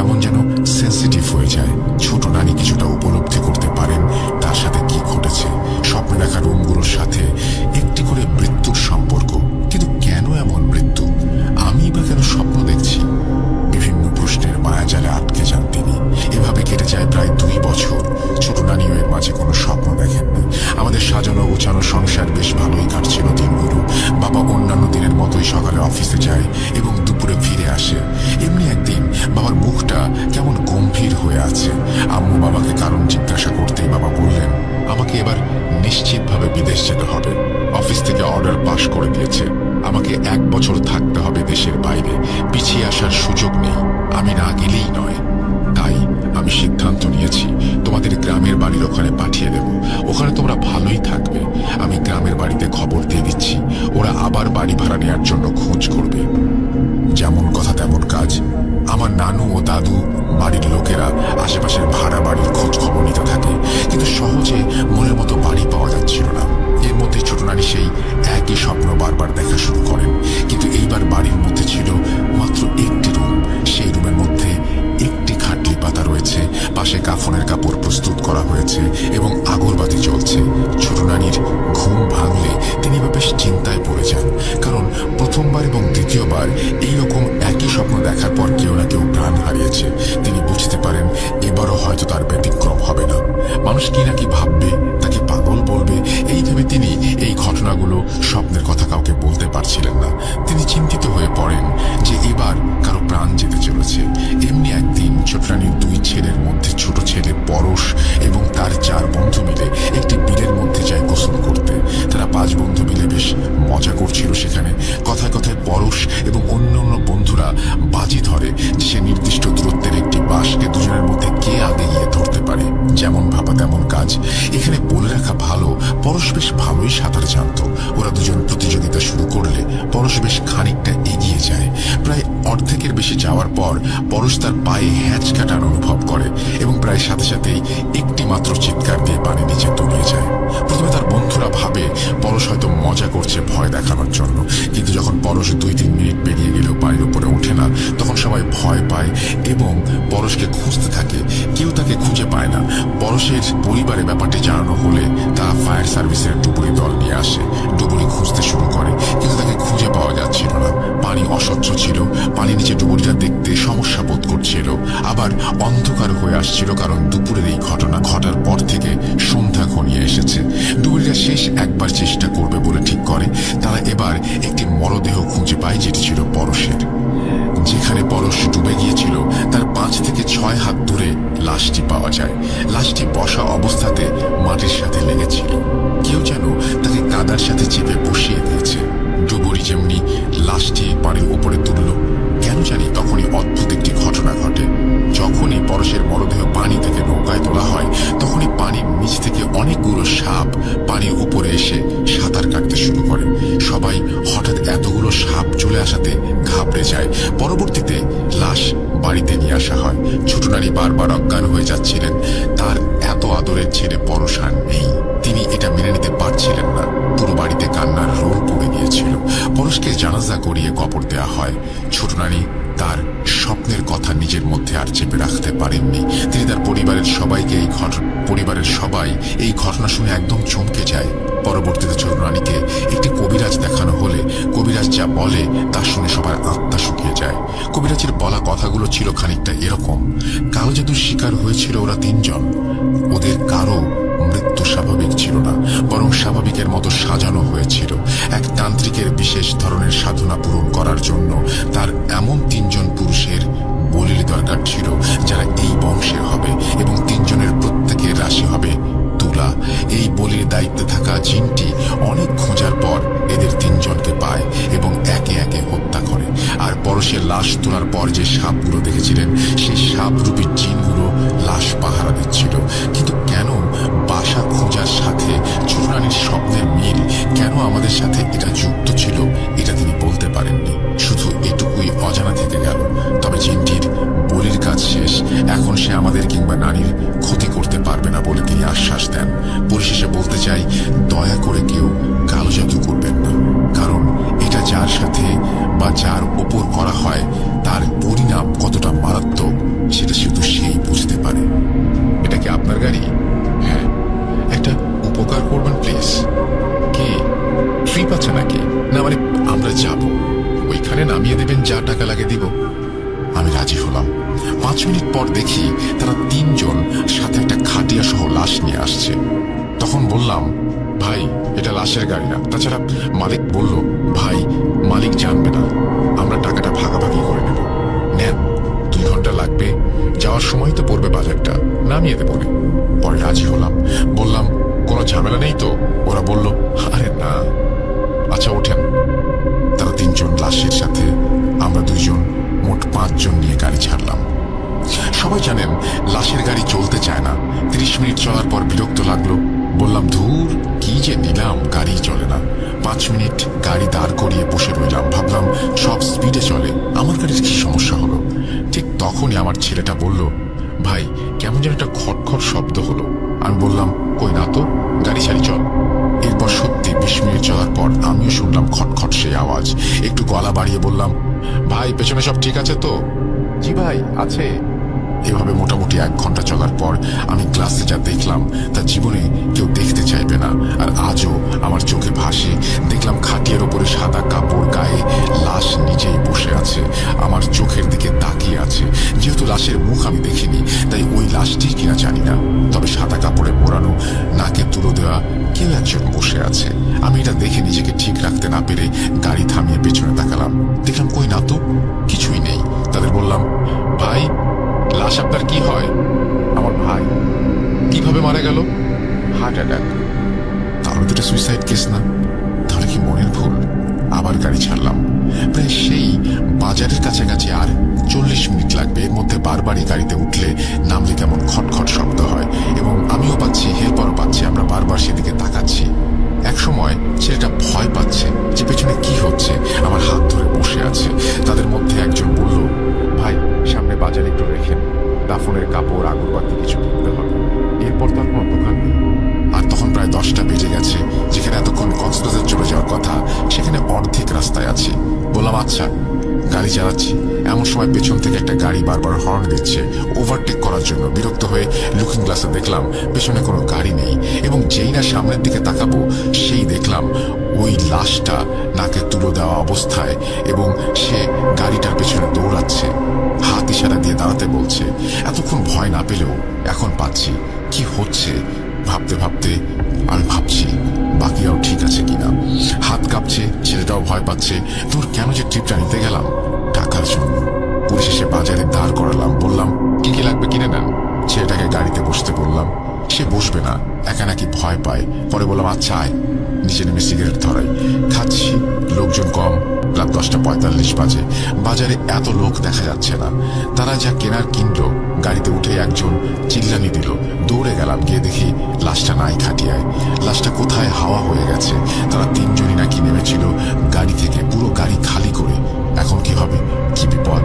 এমন যেন সেন্সিটিভ হয়ে যায়। ছোট নানি কিছুটা উপলব্ধি করতে পারেন তার সাথে কি ঘটেছে। স্বপ্নে দেখা রুমগুলোর সাথে একটি করে মৃত্যুর সম্পর্ক। কিন্তু কেন এমন মৃত্যু? আমি বা কেন স্বপ্ন দেখছি? বিভিন্ন প্রশ্নের মায়াজালে আটকে যান তিনি। এভাবে কেটে যায় প্রায় 2 বছর। ছোট নানিও এর মাঝে কোনো স্বপ্ন দেখেননি। আমাদের সাজানো গোছানো সংসার বেশ ভালোই কাটছিল দিনগুলো। বাবা অন্যান্য দিনের মতোই সকালে অফিসে যায় এবং দুপুরে ফিরে আসে। এমনি একদিন বাবার মুখটা কেমন গম্ভীর হয়ে আছে। আম্মু বাবাকে কারণ জিজ্ঞাসা করতেই বাবা বললেন, আমাকে এবার নিশ্চিতভাবে বিদেশ যেতে হবে। অফিস থেকে অর্ডার পাস করে দিয়েছে। আমাকে 1 বছর থাকতে হবে দেশের বাইরে। পিছিয়ে আসার সুযোগ নেই। আমি না গেলেই নয়। তাই আমি সিদ্ধান্ত নিয়েছি তোমাদের গ্রামের বাড়ির ওখানে পাঠিয়ে দেব। ওখানে তোমরা ভালোই থাকবে। আমি গ্রামের বাড়িতে খবর দিয়ে দিচ্ছি, ওরা আবার বাড়ি ভাড়া নেওয়ার জন্য খোঁজ করবে। যেমন কথা তেমন কাজ। আমার নানু ও দাদু বাড়ির লোকেরা আশেপাশের ভাড়া বাড়ির খোঁজ খবর নিতে থাকে, কিন্তু সহজে মনের মতো বাড়ি পাওয়া যাচ্ছিল না। এর মধ্যে ছোট নানি সেই একই স্বপ্ন বারবার দেখা শুরু করেন। কিন্তু এইবার বাড়ির মধ্যে ছিল মাত্র একটি রুম। সেই রুমের মধ্যে একটি খাটলি পাতা রয়েছে, পাশে কাফনের কাপড় প্রস্তুত করা হয়েছে এবং আগরবাতি জ্বলছে। ছোট নানির ঘুম ভাঙলে তিনি বেশ চিন্তায় পড়ে যান, কারণ প্রথমবার এবং দ্বিতীয়বার এইরকম একই স্বপ্ন দেখার পর কেউ না কেউ প্রাণ হারিয়েছে। তিনি বুঝতে পারেন এবারও হয়তো তার ব্যতিক্রম হবে না। মানুষ কি নাকি ভাববে, তাকে পাগল বলবে। এই ভেবে তিনি এই ঘটনাগুলো স্বপ্নের কথা কাউকে বলতে পারছিলেন না। তিনি চিন্তিত হয়ে পড়েন যে এবার কারো প্রাণ যেতে চলেছে। এমনি একদিন ছোট রানীর 2 ছেলের মধ্যে ছোট ছেলে পরশ এবং তার 4 বন্ধু মিলে একটি বিলের মধ্যে যায় গোসল করতে। তারা 5 বন্ধু মিলে বেশ মজা করছিল সেখানে। কথায় কথায় পরশ এবং অন্য বন্ধুরা বাজি ধরে যে সে নির্দিষ্ট দূরত্বের একটি বাঁশকে দুজনের মধ্যে কে আগে গিয়ে ধরতে পারে। যেমন ভাবা তেমন কাজ। এখানে বলে রাখা ভালো, পরশ বেশ ভালোই সাঁতার জানত। ওরা দুজন প্রতিযোগিতা শুরু করলে পরশ বেশ খানিকটা এগিয়ে যায়। প্রায় অর্ধেকের বেশি যাওয়ার পর পরশ তার পায়ে হ্যাঁচ কাটার অনুভব করে এবং প্রায় সাথে সাথেই একটি মাত্র চিৎকার দিয়ে পানি নিচে তলিয়ে যায়। প্রথমে তার বন্ধুরা ভাবে পরশ হয়তো মজা করছে ভয় দেখানোর জন্য, কিন্তু যখন পরশ 2-3 মিনিট পেরিয়ে গেলেও পানির উপরে ওঠে না, তখন সবাই ভয় পায় এবং পরশকে খুঁজতে থাকে। কেউ তাকে খুঁজে পায় না। পরশের পরিবারে ব্যাপারটি জানানো হলে তারা ফায়ার সার্ভিসের ডুবুরি দল নিয়ে আসে। ডুবুরি খুঁজতে শুরু করে, কিন্তু তাকে খুঁজে পাওয়া যাচ্ছিল না। পানি অস্বচ্ছ ছিল। পানি নিচে ডুবুরিটা দেখতে সমস্যা বোধ করছিল। আবার অন্ধকার হয়ে আসছিল, কারণ দুপুরের এই ঘটনা ঘটার পর থেকে সন্ধ্যা ঘনিয়ে এসেছে। ডুবুরিরা শেষ একবার চেষ্টা করবে বলে ঠিক করে। তারা এবার একটি মরদেহ খুঁজে পায়, যেটি ছিল পরশের। যেখানে পরশ ডুবে গিয়েছিল তার 5 থেকে 6 হাত দূরে লাশটি পাওয়া যায়। লাশটি বসা অবস্থাতে মাটির সাথে লেগেছিল। কেউ যেন তাকে কাদার সাথে চেপে বসিয়ে দিয়েছে। ডুবুরি যেমনি লাশটি পানির উপরে তুলল, কেন জানি তখনই অদ্ভুত একটি ঘটনা ঘটে। যখনই পরশের মরদেহ পানি থেকে নৌকায় তোলা হয়, তখনই পানির নিচ থেকে অনেকগুলো সাপ পানির উপরে এসে সাঁতার কাটতে শুরু করে। সবাই হঠাৎ এতগুলো সাপ চলে আসাতে ঘাবড়ে যায়। পরবর্তীতে লাশ বাড়িতে নিয়ে আসা হয়। ছোট নানি বারবার অজ্ঞান হয়ে যাচ্ছিলেন। তার এত আদরের ছেলে পরশ আর নেই। তিনি এটা মেনে নিতে পারছিলেন না। পুরো বাড়িতে কান্নার রোল পড়ে গিয়েছিল। পরশকে জানাজা করিয়ে কবর দেয়া হয়। ছোট নানি তার স্বপ্নের কথা নিজের মধ্যে আর চেপে রাখতে পারেননি। তিনি তার পরিবারের সবাই এই ঘটনা শুনে একদম চমকে যায়। পরবর্তীতে ছোট রানীকে একটি কবিরাজ দেখানো হলে কবিরাজ যা বলে তা শুনে সবার আত্মা শুকিয়ে যায়। কবিরাজের বলা কথাগুলো ছিল খানিকটা এরকম: কালো জাদুর শিকার হয়েছিল ওরা 3 জন। ওদের কারো মৃত্যু স্বাভাবিক ছিল না, বরং স্বাভাবিকের মতো সাজানো হয়েছিল। এক তান্ত্রিকের বিশেষ ধরনের সাধনা পূরণ করার জন্য তার এমন 3 জন পুরুষের বলির দরকার ছিল যারা এই বংশের হবে, এবং 3 জনের প্রত্যেকের রাশি হবে তুলা। এই বলির দায়িত্বে থাকা জিনটি অনেক খোঁজার পর এদের 3 জনকে পায় এবং একে একে হত্যা করে। আর পরশের লাশ তোলার পর যে সাপগুলো দেখেছিলেন, সেই সাপরূপী জিনগুলো লাশ পাহারা দিচ্ছিল। কিন্তু কেন বাসা খোঁজার সাথে ছোট রানীর স্বপ্নের মিল, কেন আমাদের সাথে এটা যুক্ত ছিল, এটা তিনি বলতে পারেননি। শুধু এটুকুই অজানা থেকে গেল। তবে জিনটির বলির কাজ শেষ। এখন সে আমাদের কিংবা নারীর ক্ষতি করতে পারবে না বলে তিনি আশ্বাস দেন। পরিশেষে বলতে চাই, দয়া করে কেউ কালো জাদু করবেন না, কারণ এটা যার সাথে বা যার ওপর করা হয় তার পরিণাম কতটা মারাত্মক বসলাম। 5 মিনিট পর দেখি তারা 3 জন সাথে একটা খাটিয়া সহ লাশ নিয়ে আসছে। তখন বললাম, ভাই এটা লাশের গাড়ি না। তাছাড়া মালিক বলল, ভাই মালিক জানবে না, আমরা টাকাটা ভাগাভাগি করে নেব, নেন, 2 ঘন্টা লাগবে, যাওয়ার সময় তো পড়বে বাজারটা, নামিয়ে দেবো। পরে রাজি হলাম। বললাম, কোনো ঝামেলা নেই তো? ওরা বলল, আরে না। আচ্ছা ওঠেন। তারা 3 জন লাশের সাথে আমরা 2 জন, মোট 5 জন নিয়ে গাড়ি ছাড়লাম। সবাই জানেন লাশের গাড়ি চলতে চায় না। 30 মিনিট চলার পর বিরক্ত লাগলো। বললাম, ধুর, কি যে নিলাম, গাড়ি চলে না। 5 মিনিট গাড়ি দাঁড় করিয়ে বসে রইলাম। ভাবলাম সব স্পিডে চলে, আমার গাড়ির কি সমস্যা হলো? ঠিক তখনই আমার ছেলেটা বলল, ভাই কেমন যেন একটা খটখট শব্দ হলো। আমি বললাম, কই না তো, গাড়ি ছাড়ি, চল। এরপর সত্যি 20 মিনিট চলার পর আমিও শুনলাম খটখট সেই আওয়াজ। একটু গলা বাড়িয়ে বললাম, ভাই পেছনে সব ঠিক আছে তো? জি ভাই, আছে। এভাবে মোটামুটি 1 ঘন্টা চলার পর আমি ক্লাসে যা দেখলাম তা জীবনে কেউ দেখতে চাইবে না। আর আজও আমার চোখে ভাসে। দেখলাম খাটিয়ার ওপরে সাদা কাপড় গায়ে লাশ নিজেই বসে আছে, আমার চোখের দিকে তাকিয়ে আছে। যেহেতু লাশের মুখ আমি দেখিনি, তাই ওই লাশটি কিনা জানি না, তবে সাদা কাপড়ে মোড়ানো, নাকে তুলো দেওয়া কেউ একজন বসে আছে। আমি এটা দেখে নিজেকে ঠিক রাখতে না পেরে গাড়ি থামিয়ে পেছনে তাকালাম। দেখলাম কই না তো, কিছুই নেই। তাদের বললাম, ভাই লাশ আপনার কি হয়? আমার ভাই। কিভাবে মারা গেল? Heart attack. তাহলে তো এটা সুইসাইড কেস না? তাহলে কি মনের ভুল? আবার গাড়ি ছাড়লাম। প্রায় সেই বাজারের কাছাকাছি আর 40 মিনিট লাগবে। এর মধ্যে বারবারই গাড়িতে উঠলে নামলে কেমন খটখট শব্দ হয়, এবং আমিও পাচ্ছি, হেল্পারও পাচ্ছি। আমরা বারবার সেদিকে তাকাচ্ছি। এক সময় ছেলেটা ভয় পাচ্ছে যে পেছনে কি হচ্ছে, আমার হাত ধরে বসে আছে। তাদের মধ্যে একজন বলল, ভাই সামনে বাজারে একটু রেখেন, দাফনের কাপড়, আগরবাতি কিছু কিনতে হবে। এরপর তার কোনো দোকান নেই। আর তখন প্রায় 10টা বেজে গেছে। যেখানে এতক্ষণ কক্সবাজার চলে যাওয়ার কথা, সেখানে অর্ধেক রাস্তায় আছি। বললাম, আচ্ছা। গাড়ি চালাচ্ছি, এমন সময় পেছন থেকে একটা গাড়ি বারবার হর্ন দিচ্ছে ওভারটেক করার জন্য। বিরক্ত হয়ে লুকিং গ্লাসে দেখলাম পেছনে কোনো গাড়ি নেই, এবং যেই না সামনের দিকে তাকাবো সেই দেখলাম ওই লাশটা নাকে তুলো দেওয়া অবস্থায়, এবং সে গাড়িটার পেছনে দৌড়াচ্ছে, হাত ইশারা দিয়ে দাঁড়াতে বলছে। এতক্ষণ ভয় না পেলেও এখন পাচ্ছি কি হচ্ছে। ভাবতে ভাবতে আমি ভাবছি বাকিরাও ঠিক আছে কিনা। হাত কাঁপছে, ছেলেটাও ভয় পাচ্ছে। তোর কেন যে ট্রিপটা নিতে গেলাম? টাকার জন্য। পরিশেষে বাজারে দাঁড় করালাম। বললাম, কি কি লাগবে কিনে নেন। ছেলেটাকে গাড়িতে বসতে বললাম। সে বসবে না, একা নাকি ভয় পায়। পরে বললাম, আচ্ছা আয়। নিচে নেমে সিগারেট ধরাই। খাচ্ছি, লোকজন কম। রাত 10:45 বাজে। বাজারে এত লোক দেখা যাচ্ছে না। তারা যা কেনার কিনলো। গাড়িতে উঠে একজন চিল্লানি দিল। দৌড়ে গেলাম, গিয়ে দেখি লাশটা নাই খাটিয়ায়। লাশটা কোথায় হাওয়া হয়ে গেছে। তারা 3 জনই নাকি নেমেছিল গাড়ি থেকে, পুরো গাড়ি খালি করে। এখন কি হবে, কি বিপদ?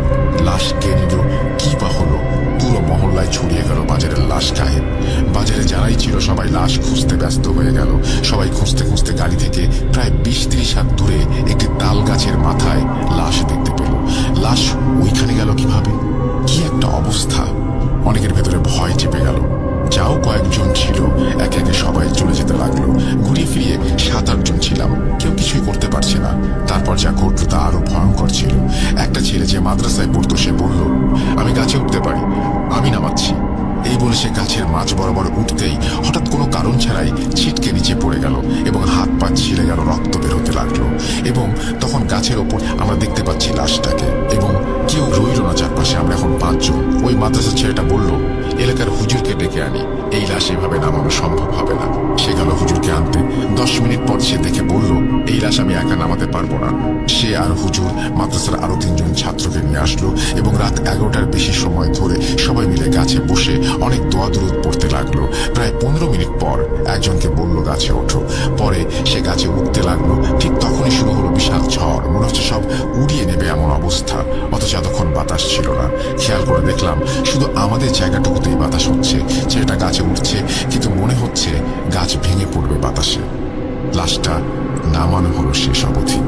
লাশ কে নিল, কি বা হলো? পুরো মহল্লায় ছড়িয়ে গেল বাজারের লাশ গায়েব। বাজারে যারাই ছিল সবাই লাশ খুঁজতে ব্যস্ত হয়ে গেল। সবাই খুঁজতে খুঁজতে গাড়ি থেকে প্রায় 20-30 হাত দূরে একটি তাল গাছের মাথায় লাশ দেখতে পেল। লাশ ওইখানে গেল কিভাবে? কি একটা অবস্থা! অনেকের ভেতরে ভয় চেপে গেল। যাও কয়েকজন ছিল, একে একে সবাই চলে যেতে লাগলো। ঘুরিয়ে ফিরিয়ে 7-8 জন ছিলাম, কেউ কিছুই করতে পারছে না। তারপর যা ঘটল তা আরো ভয়ঙ্কর ছিল। একটা ছেলে যে মাদ্রাসায় পড়তো, সে বলল, আমি গাছে উঠতে পারি, আমি নামাচ্ছি। এই বলে সে গাছের মাঝ বরাবর উঠতেই হঠাৎ কোনো কারণ ছাড়াই ছিটকে নিচে পড়ে গেল, এবং হাত পা ছিলে গেল, রক্ত বের হতে লাগলো। এবং তখন গাছের ওপর আমরা দেখতে পাচ্ছি লাশটাকে, এবং কেউ রইল না চারপাশে। আমরা এখন 5 জন। ওই মাদ্রাসার ছেলেটা বলল, এলাকার হুজুরকে ডেকে আনি, এই লাশ এভাবে নামানো সম্ভব হবে না। সে গেল হুজুরকে আনতে। 10 মিনিট পর সে দেখে বলল, এই লাশ আমি একা নামাতে পারবো না। সে আর হুজুর মাদ্রাসার আরো 3 জন ছাত্রকে নিয়ে আসলো, এবং রাত 11টার বেশি সময় ধরে সবাই মিলে গাছে বসে অনেক দোয়া দরুদ পড়তে লাগলো। প্রায় 15 মিনিট পর একজনকে বলল, গাছে ওঠো। পরে সে গাছে উঠতে লাগলো। ঠিক তখনই শুরু হলো বিশাল ঝড়। মনে হচ্ছে সব উড়িয়ে নেবে এমন অবস্থা, অথচ এতক্ষণ বাতাস ছিল না। খেয়াল করে দেখলাম শুধু আমাদের জায়গাটুকুতেই বাতাস হচ্ছে। ছেলেটা গাছে উঠছে, কিন্তু মনে হচ্ছে গাছ ভেঙে পড়বে বাতাসে। লাশটা নামানো হলো শেষ অবধি।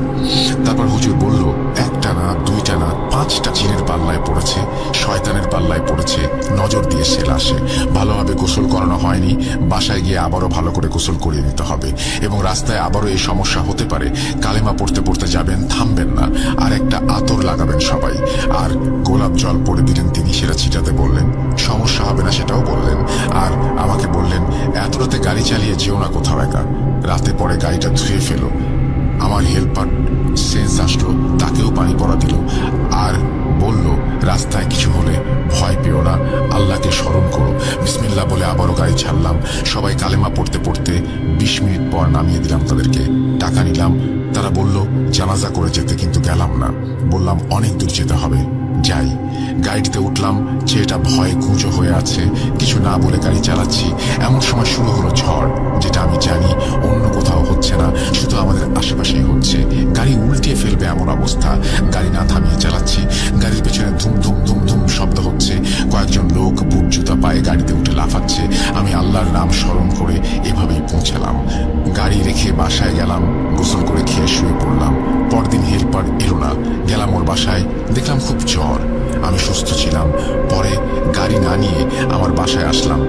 তারপর হুজুর বলল, একটা না, দুইটা না, 5টা জিনের পাল্লায় পড়েছে, শয়তানের পাল্লায় পড়েছে, নজর দিয়ে সে লাশে। ভালোভাবে গোসল করানো হয়নি, বাসায় গিয়ে আবারও ভালো করে গোসল করিয়ে নিতে হবে, এবং রাস্তায় আবারও এই সমস্যা হতে পারে। কালেমা পড়তে পড়তে যাবেন, থামবেন না, আর একটা আতর লাগাবেন সবাই, আর গোলাপ জল পড়ে দিলেন তিনি, সেটা ছিটাতে বললেন, সমস্যা হবে না সেটাও বললেন। আর আমাকে বললেন, এত রাতে গাড়ি চালিয়ে যেও না কোথাও একা, রাতে পরে গাড়িটা ধুয়ে ফেলো। আমার হেল্পার সেন্স আসলো, তাকেও পানি পড়া দিল, আর বলল, রাস্তায় কিছু হলে ভয় পেও না, আল্লাহকে স্মরণ করো। বিসমিল্লাহ বলে আবারও গাড়ি ছাড়লাম। সবাই কালেমা পড়তে পড়তে 20 মিনিট পর নামিয়ে দিলাম তাদেরকে। টাকা নিলাম। তারা বলল জানাজা করে যেতে, কিন্তু গেলাম না। বললাম অনেক দূর যেতে হবে, যাই। গাড়িতে উঠলাম, ছেলেটা ভয়ে কুঁজো হয়ে আছে, কিছু না বলে গাড়ি চালাচ্ছি। এমন সময় শুরু হলো ঝড়, যেটা আমি জানি অন্য কোথাও হচ্ছে না, শুধু আমাদের আশেপাশেই হচ্ছে। গাড়ি উল্টিয়ে ফেলবে এমন অবস্থা। গাড়ি না থামিয়ে চালাচ্ছি। গাড়ির পেছনে ধুম ধুম ধুম ধুম শব্দ হচ্ছে। কয়েকজন লোক বুট জুতা পায়ে গাড়িতে উঠে লাফাচ্ছে। আমি আল্লাহর নাম স্মরণ করে এভাবেই পৌঁছালাম। গাড়ি রেখে বাসায় গেলাম, গোসল করে খেয়ে শুয়ে পড়লাম। পরদিন হেল্পার এলো না। গেলাম ওর বাসায়, দেখলাম খুব জ্বর। আমি সুস্থ ছিলাম। পরে গাড়ি না নিয়ে আমার বাসায় আসলাম।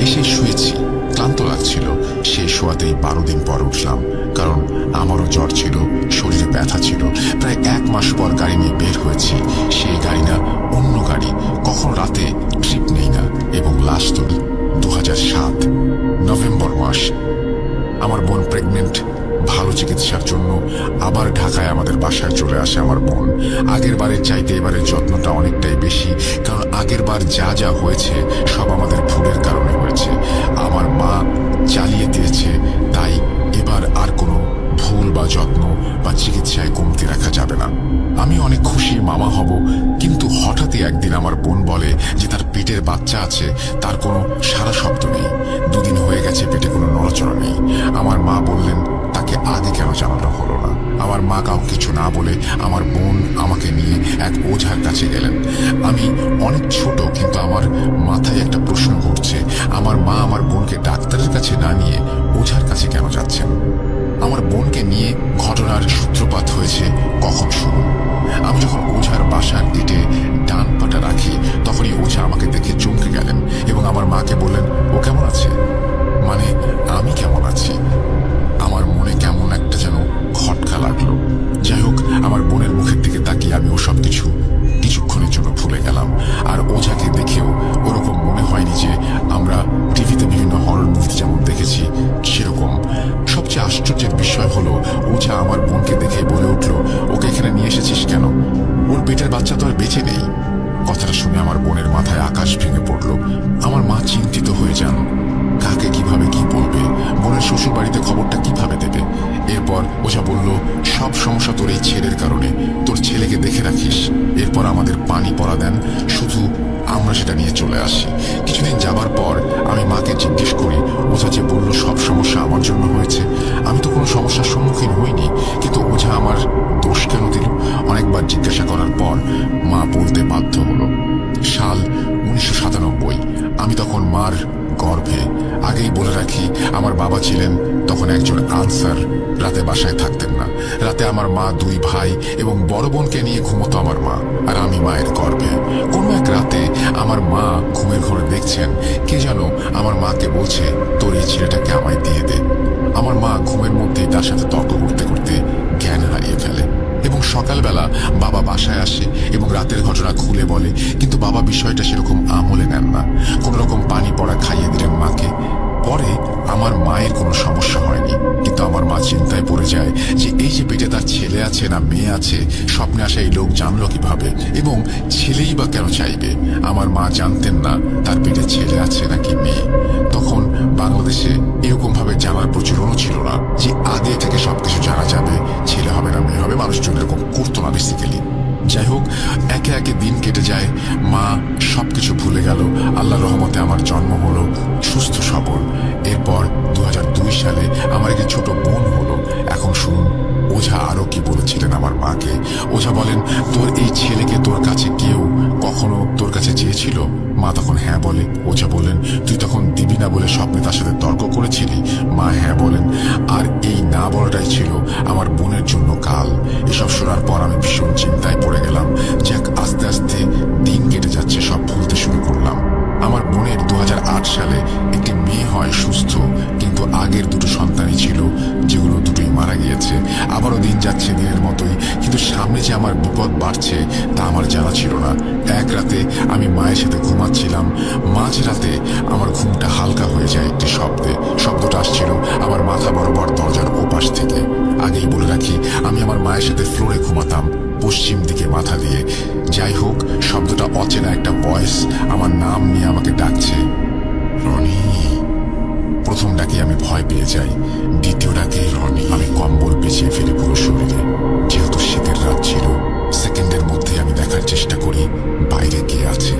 এসে শুয়েছি, ক্লান্ত লাগছিল। সেই শোয়াতেই 12 দিন পর উঠলাম, কারণ আমারও জ্বর ছিল, শরীরে ব্যথা ছিল। প্রায় 1 মাস পর গাড়ি নিয়ে বের হয়েছি। সেই গাড়ি না, অন্য গাড়ি। কখন রাতে ট্রিপ নেই না, এবং লাশ তুলি। 2007 নভেম্বর মাস। আমার বোন প্রেগনেন্ট। ভালো চিকিৎসার জন্য আবার ঢাকায় আমাদের বাসায় চলে আসে আমার বোন। আগের বারের চাইতে এবারের যত্নটা অনেকটাই বেশি, কারণ আগের বার যা যা হয়েছে সব আমাদের ভুলের কারণে হয়েছে। আমার মা চালিয়ে দিয়েছে, তাই এবার আর কোনো ভুল বা যত্ন বা চিকিৎসায় কমতি রাখা যাবে না। আমি অনেক খুশি মামা হব, কিন্তু হঠাৎই একদিন আমার বোন বলে যে তার পেটের বাচ্চা আছে, তার কোনো সারা শব্দ নেই। 2 দিন হয়ে গেছে, পেটে কোনো নড়াচড়া নেই। আমার মা বললেন, তাকে আগে কেন জানানো হলো না? আমার মা কাউকে কিছু না বলে আমার বোন আমাকে নিয়ে এক ওঝার কাছে গেলেন। আমি অনেক ছোট, কিন্তু আমার মাথায় একটা প্রশ্ন ঘুরছে, আমার মা আমার বোনকে ডাক্তারের কাছে না নিয়ে ওঝার কাছে কেন যাচ্ছেন? আমার বোনকে নিয়ে ঘটনার সূত্রপাত হয়েছে কখন শুরু? আমি যখন ওঝার বাসার গেটে ডান পাটা রাখি, তখনই ওঝা আমাকে দেখে চমকে গেলেন এবং আমার মাকে বললেন, ও কেমন আছে? মানে আমি কেমন আছি? আমার মনে কেমন একটা যেন খটকা লাগলো। যাই হোক, আমার বোনের মুখের দিকে তাকিয়ে আমি ওসব কিছুক্ষণের জন্য ভুলে গেলাম। আর ওঝাকে দেখেও ওরকম মনে হয়নি যে আমরা টিভিতে বিভিন্ন হরর মুভি যেমন দেখেছি সেরকম। সবচেয়ে আশ্চর্যের বিষয় হলো, ওঝা আমার বোনকে দেখে বলে উঠল, ওকে এখানে নিয়ে এসেছিস কেন? ওর পেটের বাচ্চা তো আর বেঁচে নেই। কথাটা শুনে আমার বোনের মাথায় আকাশ ভেঙে পড়ল। আমার মা চিন্তিত হয়ে যান, কাকে কিভাবে কি বলবে, বোনের শ্বশুর বাড়িতে খবরটা কিভাবে দেবে। এরপর ওঝা বলল, সব সমস্যা তোর এই ছেলের কারণে, তোর ছেলেকে দেখে রাখিস। এরপর আমাদের পানি পড়া দেন, শুধু আমরা সেটা নিয়ে চলে আসি। কিছুদিন যাবার পর আমি মাকে জিজ্ঞেস করি, ওঝা যে বলল সব সমস্যা আমার জন্য হয়েছে, আমি তো কোনো সমস্যার সম্মুখীন হইনি, কিন্তু ওঝা আমার দোষ কেন দিল? অনেকবার জিজ্ঞাসা করার পর মা বলতে বাধ্য হলো। সাল 1997। আমি তখন মার গর্ভে। আগেই বলে রাখি, আমার বাবা ছিলেন তখন একজন আনসার, রাতে বাসায় থাকতেন না। রাতে আমার মা, 2 ভাই এবং বড় বোনকে নিয়ে ঘুমতো আমার মা, আর আমি মায়ের গর্ভে। কোনো এক রাতে আমার মা ঘুমের ঘরে দেখছেন কে যেন আমার মাকে বলছে, তোর এই ছেলেটাকে আমায় দিয়ে দে। আমার মা ঘুমের মধ্যেই তার সাথে তর্ক করতে করতে জ্ঞান হারিয়ে ফেলে, এবং সকালবেলা বাবা বাসায় আসে এবং রাতের ঘটনা খুলে বলে, কিন্তু বাবা বিষয়টা সেরকম আমলে নেন না। কোন রকম পানি পড়া খাইয়ে দিলেন মাকে। পরে আমার মায়ের কোনো সমস্যা হয়নি, কিন্তু আমার মা চিন্তায় পড়ে যায় যে এই যে পেটে তার ছেলে আছে না মেয়ে আছে, স্বপ্নে আসা এই লোক জানলো কিভাবে, এবং ছেলেই বা কেন চাইবে? আমার মা জানতেন না তার পেটে ছেলে আছে নাকি মেয়ে। তখন বাংলাদেশে এরকম ভাবে জানার প্রচলনও ছিল না যে আগে থেকে সবকিছু জানা যাবে, ছেলে হবে না মেয়ে হবে। মানুষজন এরকম করতো না বেসিক্যালি। যাই হোক, একে একে দিন কেটে যায়, মা সবকিছু ভুলে গেল। আল্লাহর রহমতে আমার জন্ম হলো, সুস্থ সবল। এরপর 2002 সালে আমার একটি ছোট বোন হলো। এখন শুনুন ওঝা আরো কি বলেছিলেন আমার মাকে। ওঝা বলেন, তোর এই ছেলেকে তোর কাছে কেউ কখনো তোর কাছে চেয়েছিল? মা তখন হ্যাঁ বলে। ওঝা বলেন, তুই তখন দিবি না বলে স্বপ্নে তার সাথে তর্ক করেছিলি? মা হ্যাঁ বলেন। আর এই না বলাটাই ছিল আমার বোনের জন্য কাল। এসব শোনার পর আমি ভীষণ চিন্তায় পড়ে গেলাম। যাক, আস্তে আস্তে দিন কেটে যাচ্ছে, সব ভুলতে শুরু করলাম। আমার বোনের 2008 সালে একটি মেয়ে হয় সুস্থ, কিন্তু আগের দুটো সন্তানই ছিল, যেগুলো দুটোই মারা গিয়েছে। আবারও দিন যাচ্ছে দিনের মতোই, কিন্তু সামনে যে আমার বিপদ বাড়ছে তা আমার জানা ছিল না। এক রাতে আমি মায়ের সাথে ঘুমাচ্ছিলাম। মাঝ রাতে আমার ঘুমটা হালকা হয়ে যায় একটি শব্দে। শব্দটা আসছিল আমার মাথা বরাবর দরজার ওপাশ থেকে। আগেই বলে রাখি, আমি আমার মায়ের সাথে ফ্লোরে ঘুমাতাম, পশ্চিম দিকে মাথা দিয়ে। যাই হোক, শব্দটা অচেনা একটা ভয়েস আমার নাম নিয়ে আমাকে ডাকছে, রনি। প্রথম ডাকে আমি ভয় পেয়ে যাই, দ্বিতীয় ডাকে রনি। আমি কম্বল পেঁচিয়ে ফেলি পুরো শরীরে। যেহেতু শীতের রাত ছিল, সেকেন্ডের মধ্যে আমি দেখার চেষ্টা করি বাইরে কে আছে।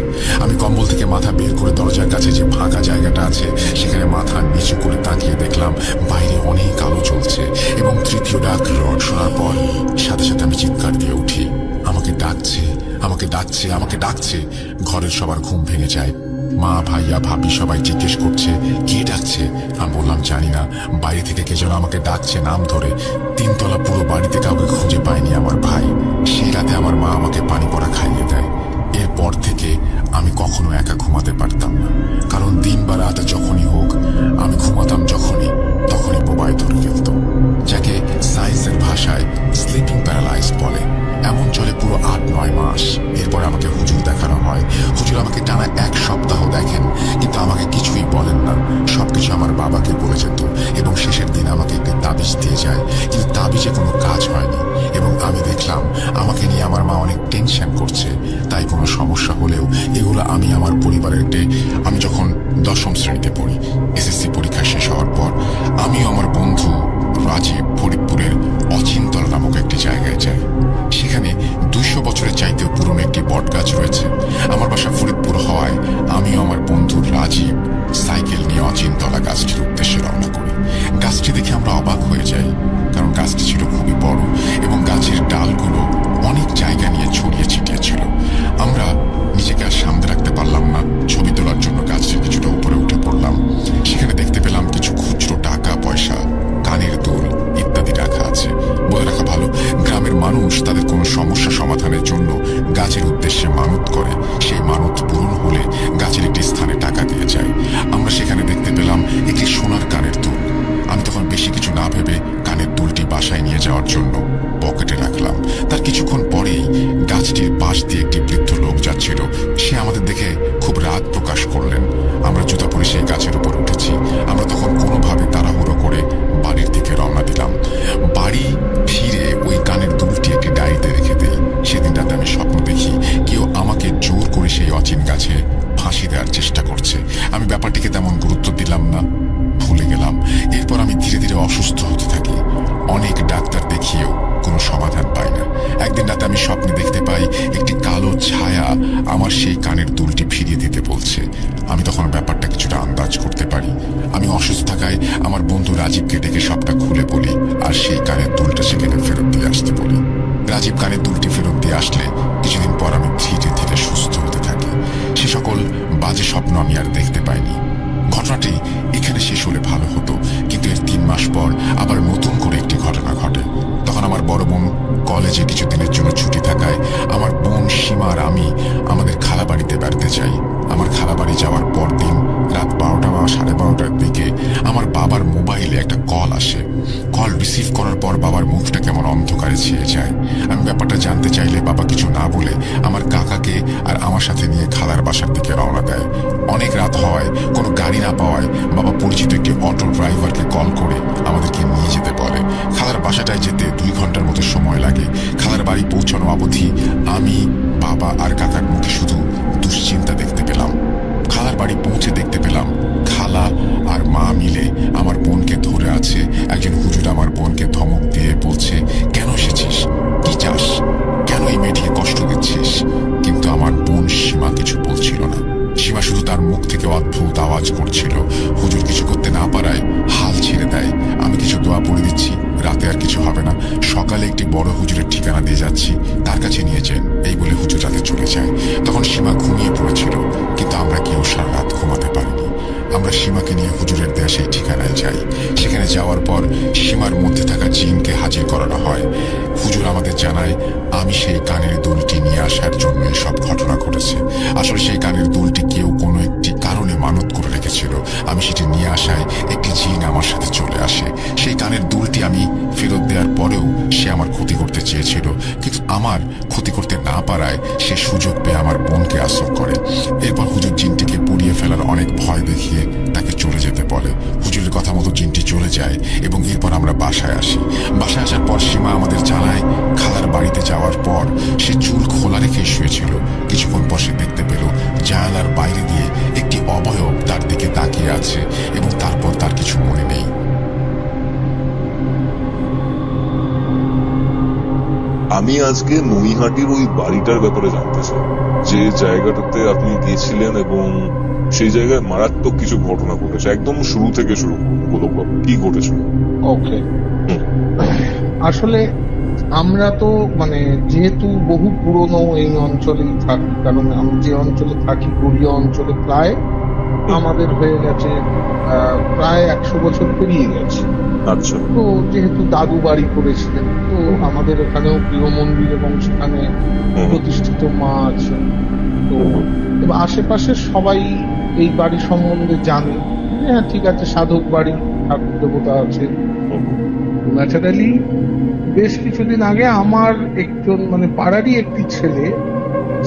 আমি কম্বল থেকে মাথা বের করে দরজার কাছে যে ফাঁকা জায়গাটা আছে সেখানে মাথা নিচু করে তাকিয়ে দেখলাম বাইরে অনেক আলো চলছে। এবং তৃতীয় ডাক রড শোনার পর সাথে সাথে আমি চিৎকার দিয়ে উঠি, আমাকে ডাকছে, আমাকে ডাকছে, আমাকে ডাকছে। ঘরের সবার ঘুম ভেঙে যায়। মা, ভাইয়া, ভাবি সবাই জিজ্ঞেস করছে কে ডাকছে। আমি বললাম জানি না, বাইরে থেকে কে যেন আমাকে ডাকছে নাম ধরে। 3 তলা পুরো বাড়িতে কাউকে খুঁজে পায়নি আমার ভাই। সেই রাতে আমার মা আমাকে পানি পড়া খাইয়ে দেয়। এরপর থেকে আমি কখনো একা ঘুমাতে পারতাম না, কারণ দিন বা রাত যখনই হোক আমি ঘুমাতাম তখনই বোবায় ধরে ফেলত, যাকে সায়েন্সের ভাষায় স্লিপিং প্যারালাইজড বলে। এমন চলে পুরো 8-9 মাস। এরপর আমাকে হুজুর দেখানো হয়। হুজুর আমাকে টানা 1 সপ্তাহ দেখেন, কিন্তু আমাকে কিছুই বলেন না। সবকিছু আমার বাবাকে বলে যেত এবং শেষের দিন আমাকে একটি তাবিজ দিয়ে যায়, কিন্তু তাবিজে কোনো কাজ হয়নি। এবং আমি দেখলাম আমাকে নিয়ে আমার মা অনেক টেনশন করছে। তাই কোনো সমস্যা হলেও এগুলো আমি আমার পরিবারের আমি যখন 10ম শ্রেণীতে পড়ি, এসএসসি পরীক্ষা শেষ হওয়ার পর আমিও আমার বন্ধু রাজীব ফরিদপুরের অচিন্তল নামক একটি জায়গায় যাই। সেখানে 200 বছরের চাইতেও পুরনো একটি বট গাছ রয়েছে। আমার বাসা ফরিদপুর হওয়ায় আমিও আমার বন্ধু রাজীব সাইকেল নিয়ে অচিন্তলা গাছটির উদ্দেশ্যে রওনা করি। গাছটি দেখে আমরা অবাক হয়ে যাই, কারণ গাছটি ছিল খুবই বড় এবং গাছের ডালগুলো অনেক জায়গা নিয়ে ছড়িয়ে ছিটিয়ে ছিল। আমরা নিজেকে আর সামনে রাখতে পারলাম না। ছবি তোলার জন্য গাছের কিছুটা উপরে উঠে পড়লাম। সেখানে দেখতে পেলাম কিছু খুচরো টাকা পয়সা, কানের দুল ইত্যাদি রাখা আছে। বলে রাখা ভালো, গ্রামের মানুষ তাদের কোনো সমস্যা সমাধানের জন্য গাছের উদ্দেশ্যে মানত করে। সেই মানত পূরণ হলে গাছের একটি স্থানে টাকা দিয়ে যায়। আমরা সেখানে দেখতে পেলাম একটি সোনার কানের দুল। আমি তখন বেশি কিছু না ভেবে কানের দুলটি বাসায় নিয়ে যাওয়ার জন্য পকেটে রাখলাম। তার কিছুক্ষণ পরেই গাছটির পাশ দিয়ে একটি বৃদ্ধ লোক যাচ্ছিল। সে আমাদের দেখে খুব রাগ প্রকাশ করলেন। আমরা জুতা পরে সেই গাছের উপর উঠেছি। আমরা তখন কোনোভাবে তাড়াহুড়ো করে বাড়ির দিকে রওনা দিলাম। বাড়ি ফিরে ওই কানের দুলটি একটি ডায়েরিতে রেখে দেই। সেদিন রাতে আমি স্বপ্ন দেখি কেউ আমাকে জোর করে সেই অচিন গাছে ফাঁসি দেওয়ার চেষ্টা করছে। আমি ব্যাপারটিকে তেমন গুরুত্ব দিলাম না, ভুলে গেলাম। এরপর আমি ধীরে ধীরে অসুস্থ হতে থাকি। অনেক ডাক্তার দেখিয়েও কোনো সমাধান পাই না। একদিন রাতে আমি স্বপ্নে দেখতে পাই একটি কালো ছায়া আমার সেই কানের দুলটি ফিরিয়ে দিতে বলছে। আমি তখন ব্যাপারটা কিছুটা আন্দাজ করতে পারি। আমি অসুস্থ থাকায় আমার বন্ধু রাজীবকে ডেকে সবটা খুলে বলি আর সেই কানের দুলটা সেখানে ফেরত দিয়ে আসতে বলি। রাজীব কানের দুলটি ফেরত দিয়ে আসলে কিছুদিন পর আমি ধীরে ধীরে সুস্থ হতে থাকি। সে সকল বাজে স্বপ্ন আমি আর দেখতে পাইনি। ঘটনাটি এখানে শেষ হলে ভালো হতো, কিন্তু এর 3 মাস পর আবার নতুন করে একটি ঘটনা ঘটে। তখন আমার বড় বোন কলেজে কিছুদিনের জন্য ছুটি থাকায় আমার বোন সীমা আর আমি আমাদের খালাবাড়িতে বেড়াতে যাই। আমার খালাবাড়ি যাওয়ার পর দিন রাত 12টা বা 12:30টার দিকে আমার বাবার মোবাইলে একটা কল আসে। কল রিসিভ করার পর বাবার মুখটা কেমন অন্ধকারে ছেয়ে যায়। আমি ব্যাপারটা জানতে চাইলে বাবা কিছু না বলে আমার কাকাকে আর আমার সাথে নিয়ে খালার বাসার দিকে রওনা দেয়। অনেক রাত হওয়ায় কোনো গাড়ি না পাওয়ায় বাবা পরিচিত একটি অটো ড্রাইভারকে কল করে আমাদেরকে নিয়ে যেতে বলে। খালার বাসাটায় যেতে 2 ঘন্টার মতো সময় লাগে। খালার বাড়ি পৌঁছানো অবধি আমি, বাবা আর কাকার মুখে শুধু দুশ্চিন্তা দেখতে পেলাম। খালার বাড়ি পৌঁছে দেখতে পেলাম খালা আর মা মিলে আমার বোনকে ধরে আছে। একজন হুজুর আমার বোনকে ধমক দিয়ে বলছে, কেন এসেছিস, কি চাস, কেন এই মেয়েটিকে কষ্ট দিচ্ছিস? কিন্তু আমার বোন সীমা কিছু বলছিল না। সীমা শুধু তার মুখ থেকে অদ্ভুত আওয়াজ করছিল। হুজুর কিছু করতে না পারায় হাল ছেড়ে দেয়। আমি কিছু দোয়া পড়ে দিচ্ছি, রাতে আর কিছু হবে না, সকালে একটি বড় হুজুরের ঠিকানা দিয়ে যাচ্ছি, তার কাছে নিয়ে যান, এই বলে হুজুর রাতে চলে যায়। তখন সীমা ঘুমিয়ে পড়েছিল, কিন্তু আমরা কেউ সারা রাত ঘুমাতে পারিনি। আমরা সীমাকে নিয়ে হুজুরের দেয়া সেই ঠিকানায় যাই। সেখানে যাওয়ার পর সীমার মধ্যে থাকা জিনকে হাজির করানো হয়। হুজুর আমাদের জানায় আমি সেই কানের দুলটি নিয়ে আসার জন্য সব ঘটনা ঘটেছে। আসলে সেই কানের দুলটি কেউ কোনো একটি কারণে মানত করে রেখেছিল। আমি সেটি নিয়ে আসায় একটি জিন আমার সাথে চলে আসে। সেই কানের দুলটি আমি ফেরত দেওয়ার পরেও সে আমার ক্ষতি করতে চেয়েছিল, কিন্তু আমার ক্ষতি করতে না পারায় সে সুযোগ পেয়ে আমার বোনকে আশ্রয় করে। এরপর হুজুর জিনটিকে পুড়িয়ে ফেলার অনেক ভয় দেখিয়ে তাকে চলে যেতে বলে। হুজুরের কথা মতো জিনটি চলে যায় এবং এরপর আমরা বাসায় আসি। বাসায় আসার পর সীমা আমাদের জানায় খালার বাড়িতে যাওয়ার পর সে চুল খোলা রেখে শুয়েছিল। কিছুক্ষণ পর সে দেখতে পেল জানালার বাইরে দিয়ে একটি অবয়ব তার দিকে তাকিয়ে আছে এবং তারপর তার কিছু মনে নেই। আমি আজকে নৈহাটির ওই বাড়িটার ব্যাপারে জানতে চাই, যে জায়গাটাতে আপনি গিয়েছিলেন এবং সেই জায়গায় মারাত্মক কিছু ঘটনা ঘটেছে। একদম শুরু থেকে শুরু করুন গোলকবাবু, কি ঘটেছিল? ওকে, আসলে আমরা তো মানে যেহেতু বহু পুরনো এই অঞ্চলেই থাকি, কারণ আমি যে অঞ্চলে থাকি গড়িয়া অঞ্চলে প্রায় আমাদের হয়ে গেছে প্রায় 100 বছর পেরিয়ে গেছে। আচ্ছা। তো যেহেতু দাদু বাড়ি করেছিলেন, তো আমাদের এখানেও গৃহ মন্দির এবং সেখানে প্রতিষ্ঠিত মা আছে। তো এবার আশেপাশের সবাই এই বাড়ি সম্বন্ধে জানে, হ্যাঁ ঠিক আছে, সাধক বাড়ি, ঠাকুর দেবতা আছে। ন্যাচারালি বেশ কিছুদিন আগে আমার একজন মানে পাড়ারই একটি ছেলে,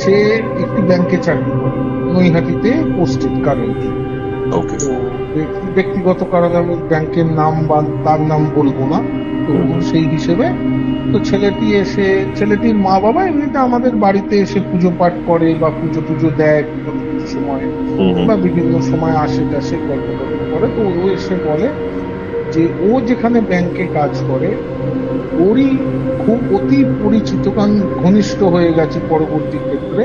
সে একটি ব্যাংকে চাকরি করে, নৈহাটিতে পোস্টেড কারেন্টলি। ওকে। তো ব্যক্তিগত কারণে আমি ব্যাংকের নাম বা তার নাম বলবো না। তো সেই হিসেবে তো ছেলেটির মা বাবা এমনিতে আমাদের বাড়িতে এসে পুজো পাঠ করে বা পুজো টুজো দেয় বিভিন্ন সময়, বা বিভিন্ন সময় আসে টাসে গল্প টল্প করে। তো ও এসে বলে যে ও যেখানে ব্যাংকে কাজ করে ওরই খুব অতি পরিচিত, কারণ ঘনিষ্ঠ হয়ে গেছে পরবর্তী ক্ষেত্রে,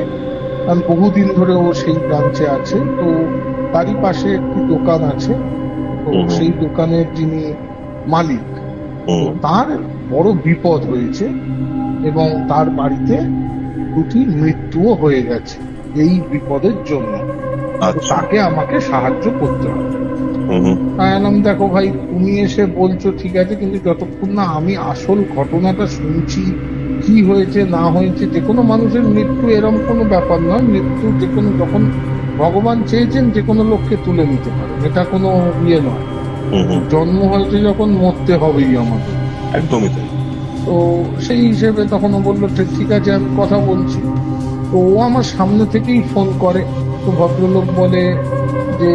কারণ বহুদিন ধরে ও সেই ব্রাঞ্চে আছে। তো তারই পাশে একটি দোকান আছে, তো সেই দোকানের যিনি মালিক, তার বড় বিপদ হয়েছে এবং তার বাড়িতে দুটি মৃত্যুও হয়ে গেছে এই বিপদের জন্য। তাকে আমাকে সাহায্য করতে হবে। বললাম দেখো ভাই, তুমি এসে বলছো ঠিক আছে, কিন্তু যতক্ষণ না আমি আসল ঘটনাটা শুনছি, কি হয়েছে না হয়েছে, যে কোনো মানুষের মৃত্যু এরকম কোনো ব্যাপার নয়। মৃত্যু যে কোনো, যখন ভগবান চেয়েছেন যে কোনো লোককে তুলে নিতে পারে, এটা কোনো ইয়ে নয়। জন্ম হয়েছে যখন মরতে হবেই আমাদের, একদমই তাই। তো সেই হিসেবে তখন ও বললো ঠিক আছে আমি কথা বলছি। তো ও আমার সামনে থেকেই ফোন করে। তো ভদ্রলোক বলে যে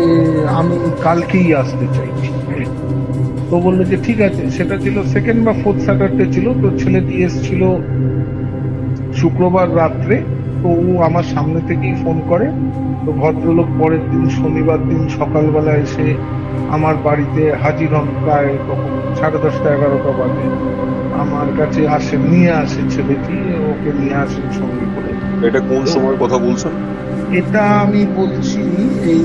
আমি কালকেই আসতে চাইছি। তো বললো যে ঠিক আছে, সেটা ছিল সেকেন্ড বা ফোর্থ স্যাটারডে ছিল। তো ছেলেটি এসেছিল শুক্রবার রাত্রে। তো ও আমার সামনে থেকেই ফোন করে। তো ভদ্রলোক পরের দিন শনিবার দিন সকালবেলা এসে আমার বাড়িতে হাজির হন, প্রায় তখন 10:30 11টা বাজে। আমার কাছে আসে, নিয়ে আসে ছেলেটি, ওকে নিয়ে আসেন সঙ্গে করে। এটা কোন সময় কথা বলছেন? এটা আমি বলছি এই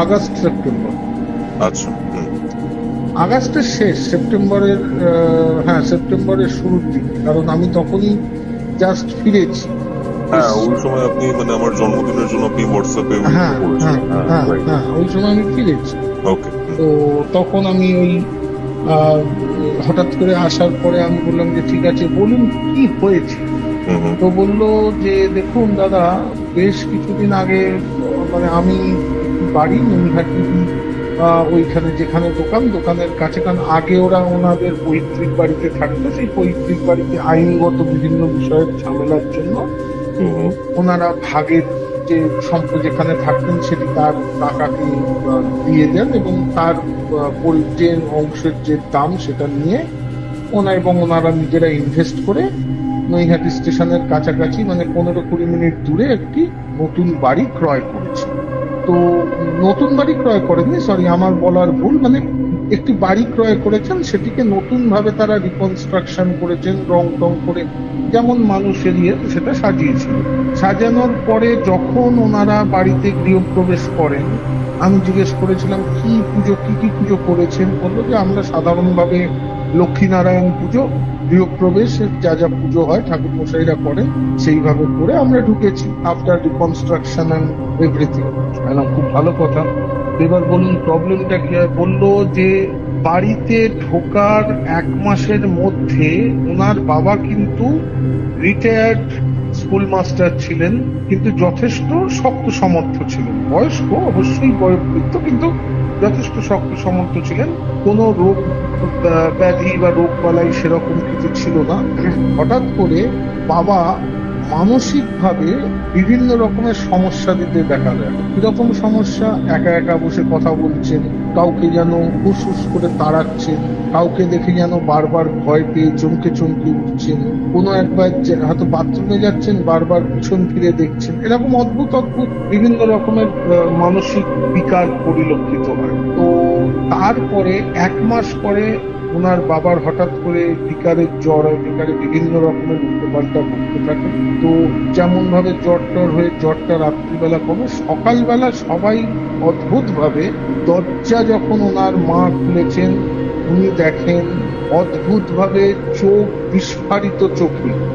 আগস্ট সেপ্টেম্বর। আচ্ছা। আগস্টের শেষ, সেপ্টেম্বরের হ্যাঁ সেপ্টেম্বরের শুরুর দিকে, কারণ আমি তখনই জাস্ট ফিরেছি। হ্যাঁ, ওই সময় আপনি মানে আমার জন্মদিনের জন্য আপনি হোয়াটসঅ্যাপে হ্যাঁ ওই সময় আমি ফিরেছি। ওকে। তো তখন আমি ওই হঠাৎ করে আসার পরে আমি বললাম যে ঠিক আছে বলুন কি হয়েছে। তো বললো যে দেখুন দাদা, বেশ কিছুদিন আগে মানে আমি বাড়ি নৈহাটি ওইখানে যেখানে দোকানের কাছে, কারণ আগে ওরা ওনাদের পৈতৃক বাড়িতে থাকতো, সেই পৈতৃক বাড়িতে আইনগত বিভিন্ন বিষয়ের ঝামেলার জন্য ওনারা ভাগের যে সম্পদ যেখানে থাকতেন সেটি তার টাকাকে দিয়ে দেন এবং তার যে অংশের যে দাম সেটা নিয়ে ওনারা নিজেরা ইনভেস্ট করে নৈহাটি স্টেশনের কাছাকাছি মানে 15-20 মিনিট দূরে একটি নতুন বাড়ি ক্রয় করেছে। তো নতুন বাড়ি ক্রয় করেনি, সরি আমার বলার ভুল, মানে একটি বাড়ি ক্রয় করেছেন, সেটিকে নতুন ভাবে তারা রিকনস্ট্রাকশন করেছেন, রং টং করে যেমন মানুষের সেটা সাজিয়েছিল। সাজানোর পরে যখন ওনারা বাড়িতে গৃহপ্রবেশ করেন, আমি জিজ্ঞেস করেছিলাম কি কি পুজো করেছেন। বললো যে আমরা সাধারণভাবে লক্ষ্মীনারায়ণ পুজো, গৃহপ্রবেশ যা যা পুজো হয় ঠাকুর মশাইরা করেন সেইভাবে করে আমরা ঢুকেছি আফটার রিকনস্ট্রাকশন এন্ড এভরিথিং। খুব ভালো কথা, এবার বলুন প্রবলেমটা কি হয়। বললো যে বাড়িতে ঢোকার 1 মাসের মধ্যে ওনার বাবা কিন্তু রিটায়ার্ড স্কুল মাস্টার ছিলেন, কিন্তু যথেষ্ট শক্ত সমর্থ ছিলেন, বয়স্ক অবশ্যই বয়োবৃদ্ধ, কিন্তু যথেষ্ট শক্ত সমর্থ ছিলেন। কোনো রোগ ব্যাধি বা রোগ বালাই সেরকম কিছু ছিল না। হঠাৎ করে বাবা মানসিকভাবে বিভিন্ন রকমের সমস্যা দিতে দেখা যায়। কিরকম সমস্যা? একা একা বসে কথা বলছেন, কাউকে যেন হুস করে তাড়াচ্ছেন, কাউকে দেখে যেন বারবার ভয় পেয়ে চমকে চমকে উঠছেন, কোনো একবার হয়তো বাথরুমে যাচ্ছেন বারবার পিছন ফিরে দেখছেন, এরকম অদ্ভুত অদ্ভুত বিভিন্ন রকমের মানসিক বিকার পরিলক্ষিত হয়। তো তারপরে 1 মাস পরে ওনার বাবার হঠাৎ করে বিকারের জ্বর হয়, বিকারে বিভিন্ন রকমের উল্টোপাল্টা ঘটতে থাকে। তো যেমন ভাবে জ্বরটা রাত্রিবেলা কমে, সকালবেলা সবাই অদ্ভুত ভাবে দরজা যখন ওনার মা খুলেছেন, উনি দেখেন অদ্ভুত ভাবে চোখ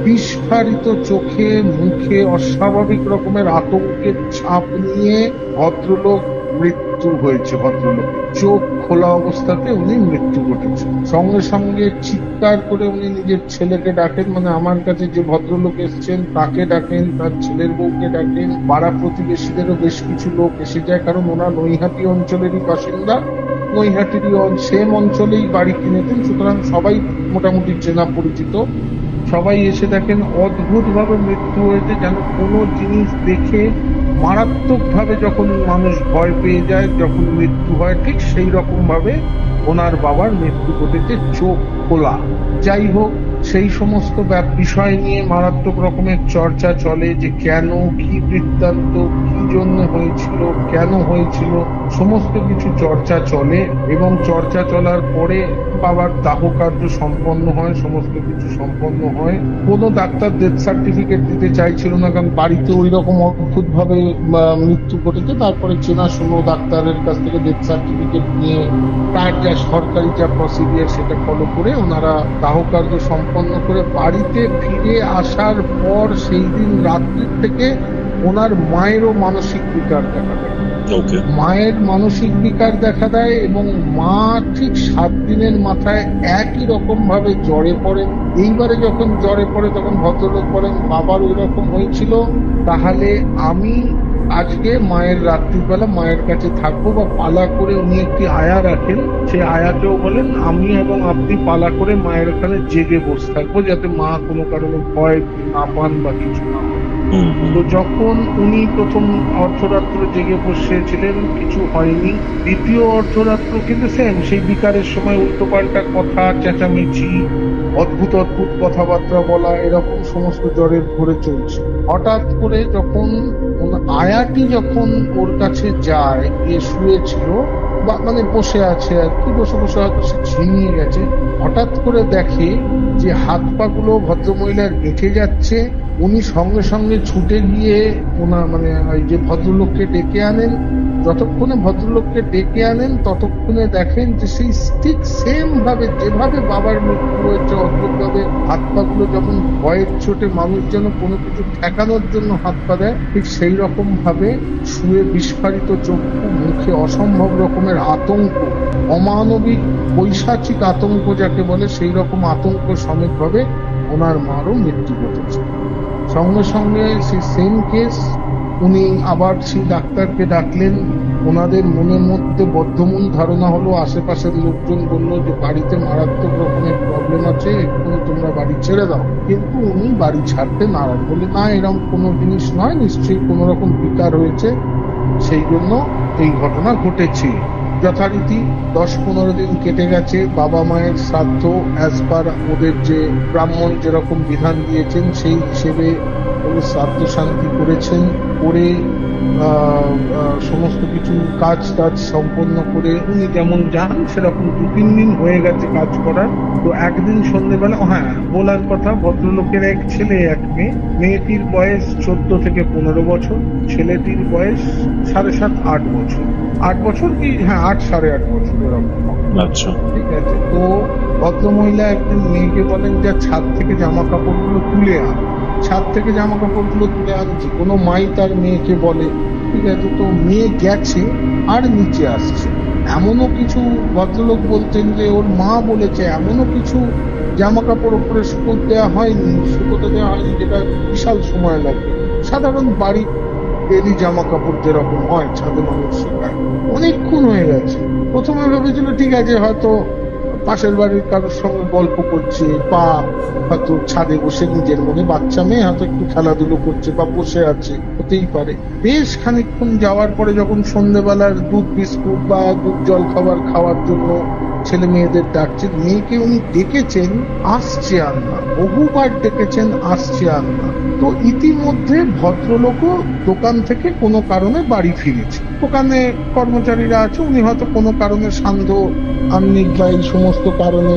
বিস্ফারিত চোখে মুখে অস্বাভাবিক রকমের আতঙ্কের ছাপ নিয়ে ভদ্রলোক মৃত্যু হয়েছে। ভদ্রলোক চোখ খোলা অবস্থাতে উনি মৃত্যু ঘটেছে। সঙ্গে সঙ্গে চিৎকার করে উনি নিজের ছেলেকে ডাকেন, মানে আমার কাছে যে ভদ্রলোক এসছেন তাকে ডাকেন, তার ছেলের বউকে ডাকেন, পাড়া প্রতিবেশীদেরও বেশ কিছু লোক এসে যায়, কারণ ওনার নৈহাটি অঞ্চলেরই বাসিন্দা, নৈহাটিরই সেম অঞ্চলেই বাড়ি কিনেছেন, সুতরাং সবাই মোটামুটি চেনা পরিচিত। সবাই এসে দেখেন অদ্ভুত ভাবে মৃত্যু হয়েছে, যেন কোনো জিনিস দেখে মারাত্মক ভাবে যখন মানুষ ভয় পেয়ে যায়, যখন মৃত্যু হয়, ঠিক সেই রকম ভাবে ওনার বাবার মৃত্যু ঘটেছে, চোখ খোলা। যাই হোক, সেই সমস্ত বিষয় নিয়ে মারাত্মক রকমের চর্চা চলে, যে কেন, কি বৃত্তান্ত, কি জন্য হয়েছিল, কেন হয়েছিল, সমস্ত কিছু চর্চা চলে। এবং চর্চা চলার পরে বাবার দাহ কার্য সম্পন্ন হয়, সমস্ত কিছু সম্পন্ন হয়। কোনো ডাক্তার ডেথ সার্টিফিকেট দিতে চাইছিল না, কারণ বাড়িতে ওই রকম অদ্ভুত ভাবে মৃত্যু ঘটেছে। তারপরে চেনাশোনা ডাক্তারের কাছ থেকে ডেথ সার্টিফিকেট নিয়ে তার যা সরকারি যা প্রসিডিয়ার সেটা ফলো করে ওনারা দাহ কার্য সম্পন্ন করে বাড়িতে ফিরে আসার পর সেই দিন রাত্রি থেকে ওনার মায়েরও মানসিক বিকার দেখা দেয়। মায়ের মানসিক বিকার দেখা দেয় এবং মা ঠিক 7 দিনের মাথায় একই রকম ভাবে জ্বরে পড়েন। এইবারে যখন জ্বরে পড়ে তখন ভদ্রলোক বলেন বাবার ওই রকম হয়েছিল, তাহলে আমি আজকে মায়ের রাত্রিবেলা মায়ের কাছে থাকবো, বা পালা করে উনি একটি আয়া রাখেন, সেই আয়াকেও বলেন আমি এবং আপনি পালা করে মায়ের ওখানে জেগে বসে থাকবো, যাতে মা কোনো কারণে ভয় না পান বা কিছু না হয়। তো যখন উনি প্রথম অর্ধরাত্র জেগে বসেছিলেন, কিছু হয়নি। দ্বিতীয় অর্ধরাত্র কিন্তু সেম, সেই বিকারের সময় উল্টোপাল্টা কথা, চেঁচামেচি, অদ্ভুত অদ্ভুত কথাবার্তা বলা, এরকম সমস্ত জ্বরের ঘরে চলছে। হঠাৎ করে যখন আয়াটি যখন ওর কাছে যায়, গিয়ে শুয়েছিল বা মানে বসে আছে আর কি, বসে বসে হয়তো সে ঝিমিয়ে গেছে, হঠাৎ করে দেখে যে হাত পা গুলো ভদ্রমহিলার গেঁথে যাচ্ছে। উনি সঙ্গে সঙ্গে ছুটে গিয়ে ওনার মানে ওই যে ভদ্রলোককে ডেকে আনেন। যতক্ষণে ভদ্রলোককে ডেকে আনেন ততক্ষণে দেখেন যে সেই ঠিক সেম ভাবে যেভাবে বাবার মৃত্যু হয়েছে, অদ্ভুতভাবে হাত পা গুলো যখন ভয়ের চোটে মানুষ যেন কোনো কিছু ঠেকানোর জন্য হাত পা দেয়, ঠিক সেই রকম ভাবে শুয়ে বিস্ফারিত চক্ষু, মুখে অসম্ভব রকমের আতঙ্ক, অমানবিক পৈশাচিক আতঙ্ক যাকে বলে, সেই রকম আতঙ্ক সমেত ভাবে ওনার মারও মৃত্যু ঘটেছে। সঙ্গে সঙ্গে সেই সেম কেস, উনি আবার সেই ডাক্তারকে ডাকলেন। ওনাদের মনের মধ্যে বদ্ধমূল ধারণা হলো, আশেপাশের লোকজন বললো যে বাড়িতে মারাত্মক রকমের প্রবলেম আছে, এক্ষুনি তোমরা বাড়ি ছেড়ে দাও। কিন্তু উনি বাড়ি ছাড়তে নারাজ, বলে না এরকম কোনো জিনিস নয়, নিশ্চয়ই কোনো রকম বিকার হয়েছে, সেই জন্য এই ঘটনা ঘটেছে। যথারীতি 10-15 দিন কেটে গেছে। বাবা মায়ের শ্রাদ্ধ অ্যাজ পার ওদের যে ব্রাহ্মণ যেরকম বিধান দিয়েছেন সেই হিসেবে শ্রাদ্ধ শান্তি করেছেন, করে সমস্ত কিছু কাজ টাজ সম্পন্ন করে উনি যেমন যান সেরকম 2-3 দিন হয়ে গেছে কাজ করার। তো একদিন সন্ধ্যেবেলা, হ্যাঁ বলার কথা, ভদ্রলোকের এক ছেলে এক মেয়ে। মেয়েটির বয়স 14 থেকে 15 বছর, ছেলেটির বয়স 7.5-8 বছর। 8 বছর কি, হ্যাঁ 8-8.5 বছর এরকম। আচ্ছা। ঠিক আছে। তো ভদ্রমহিলা একদিন মেয়েকে বলেন যে ছাদ থেকে জামা কাপড়গুলো তুলে আন। ছাদ থেকে জামা কাপড়গুলো তুলে আনছি, কোনো মাই তার মেয়েকে বলে। ঠিক আছে। তো মেয়ে গেছে আর নিচে আসছে। এমনও কিছু ভদ্রলোক বলতেন যে ওর মা বলেছে এমনও কিছু জামা কাপড় উপরে শুকোতে দেওয়া হয়নি যেটা বিশাল সময় লাগে। সাধারণ বাড়ি ডেলি জামা কাপড় যেরকম হয় ছাদে মানুষ শুকায়, অনেকক্ষণ হয়ে গেছে। প্রথমে ভেবেছিল ঠিক আছে হয়তো পাশের বাড়ির কারোর সঙ্গে গল্প করছে, বা হয়তো ছাদে বসে নিজের মনে, বাচ্চা মেয়ে হয়তো একটু খেলাধুলো করছে বা বসে আছে, হতেই পারে। বেশ খানিকক্ষণ যাওয়ার পরে যখন সন্ধ্যেবেলার দুধ বিস্কুট বা দুধ জল খাবার খাওয়ার জন্য ছেলে মেয়েদের ডাকছেন, মেয়েকে উনি ডেকেছেন, আসছে আর না। বহুবার ডেকেছেন, আসছে আর না। তো ইতিমধ্যে ভদ্রলোকও দোকান থেকে কোনো কারণে বাড়ি ফিরেছে। দোকানে কর্মচারীরা আছে, উনি হয়তো কোনো কারণে সান্ধ্য আহ্নিক বা এই সমস্ত কারণে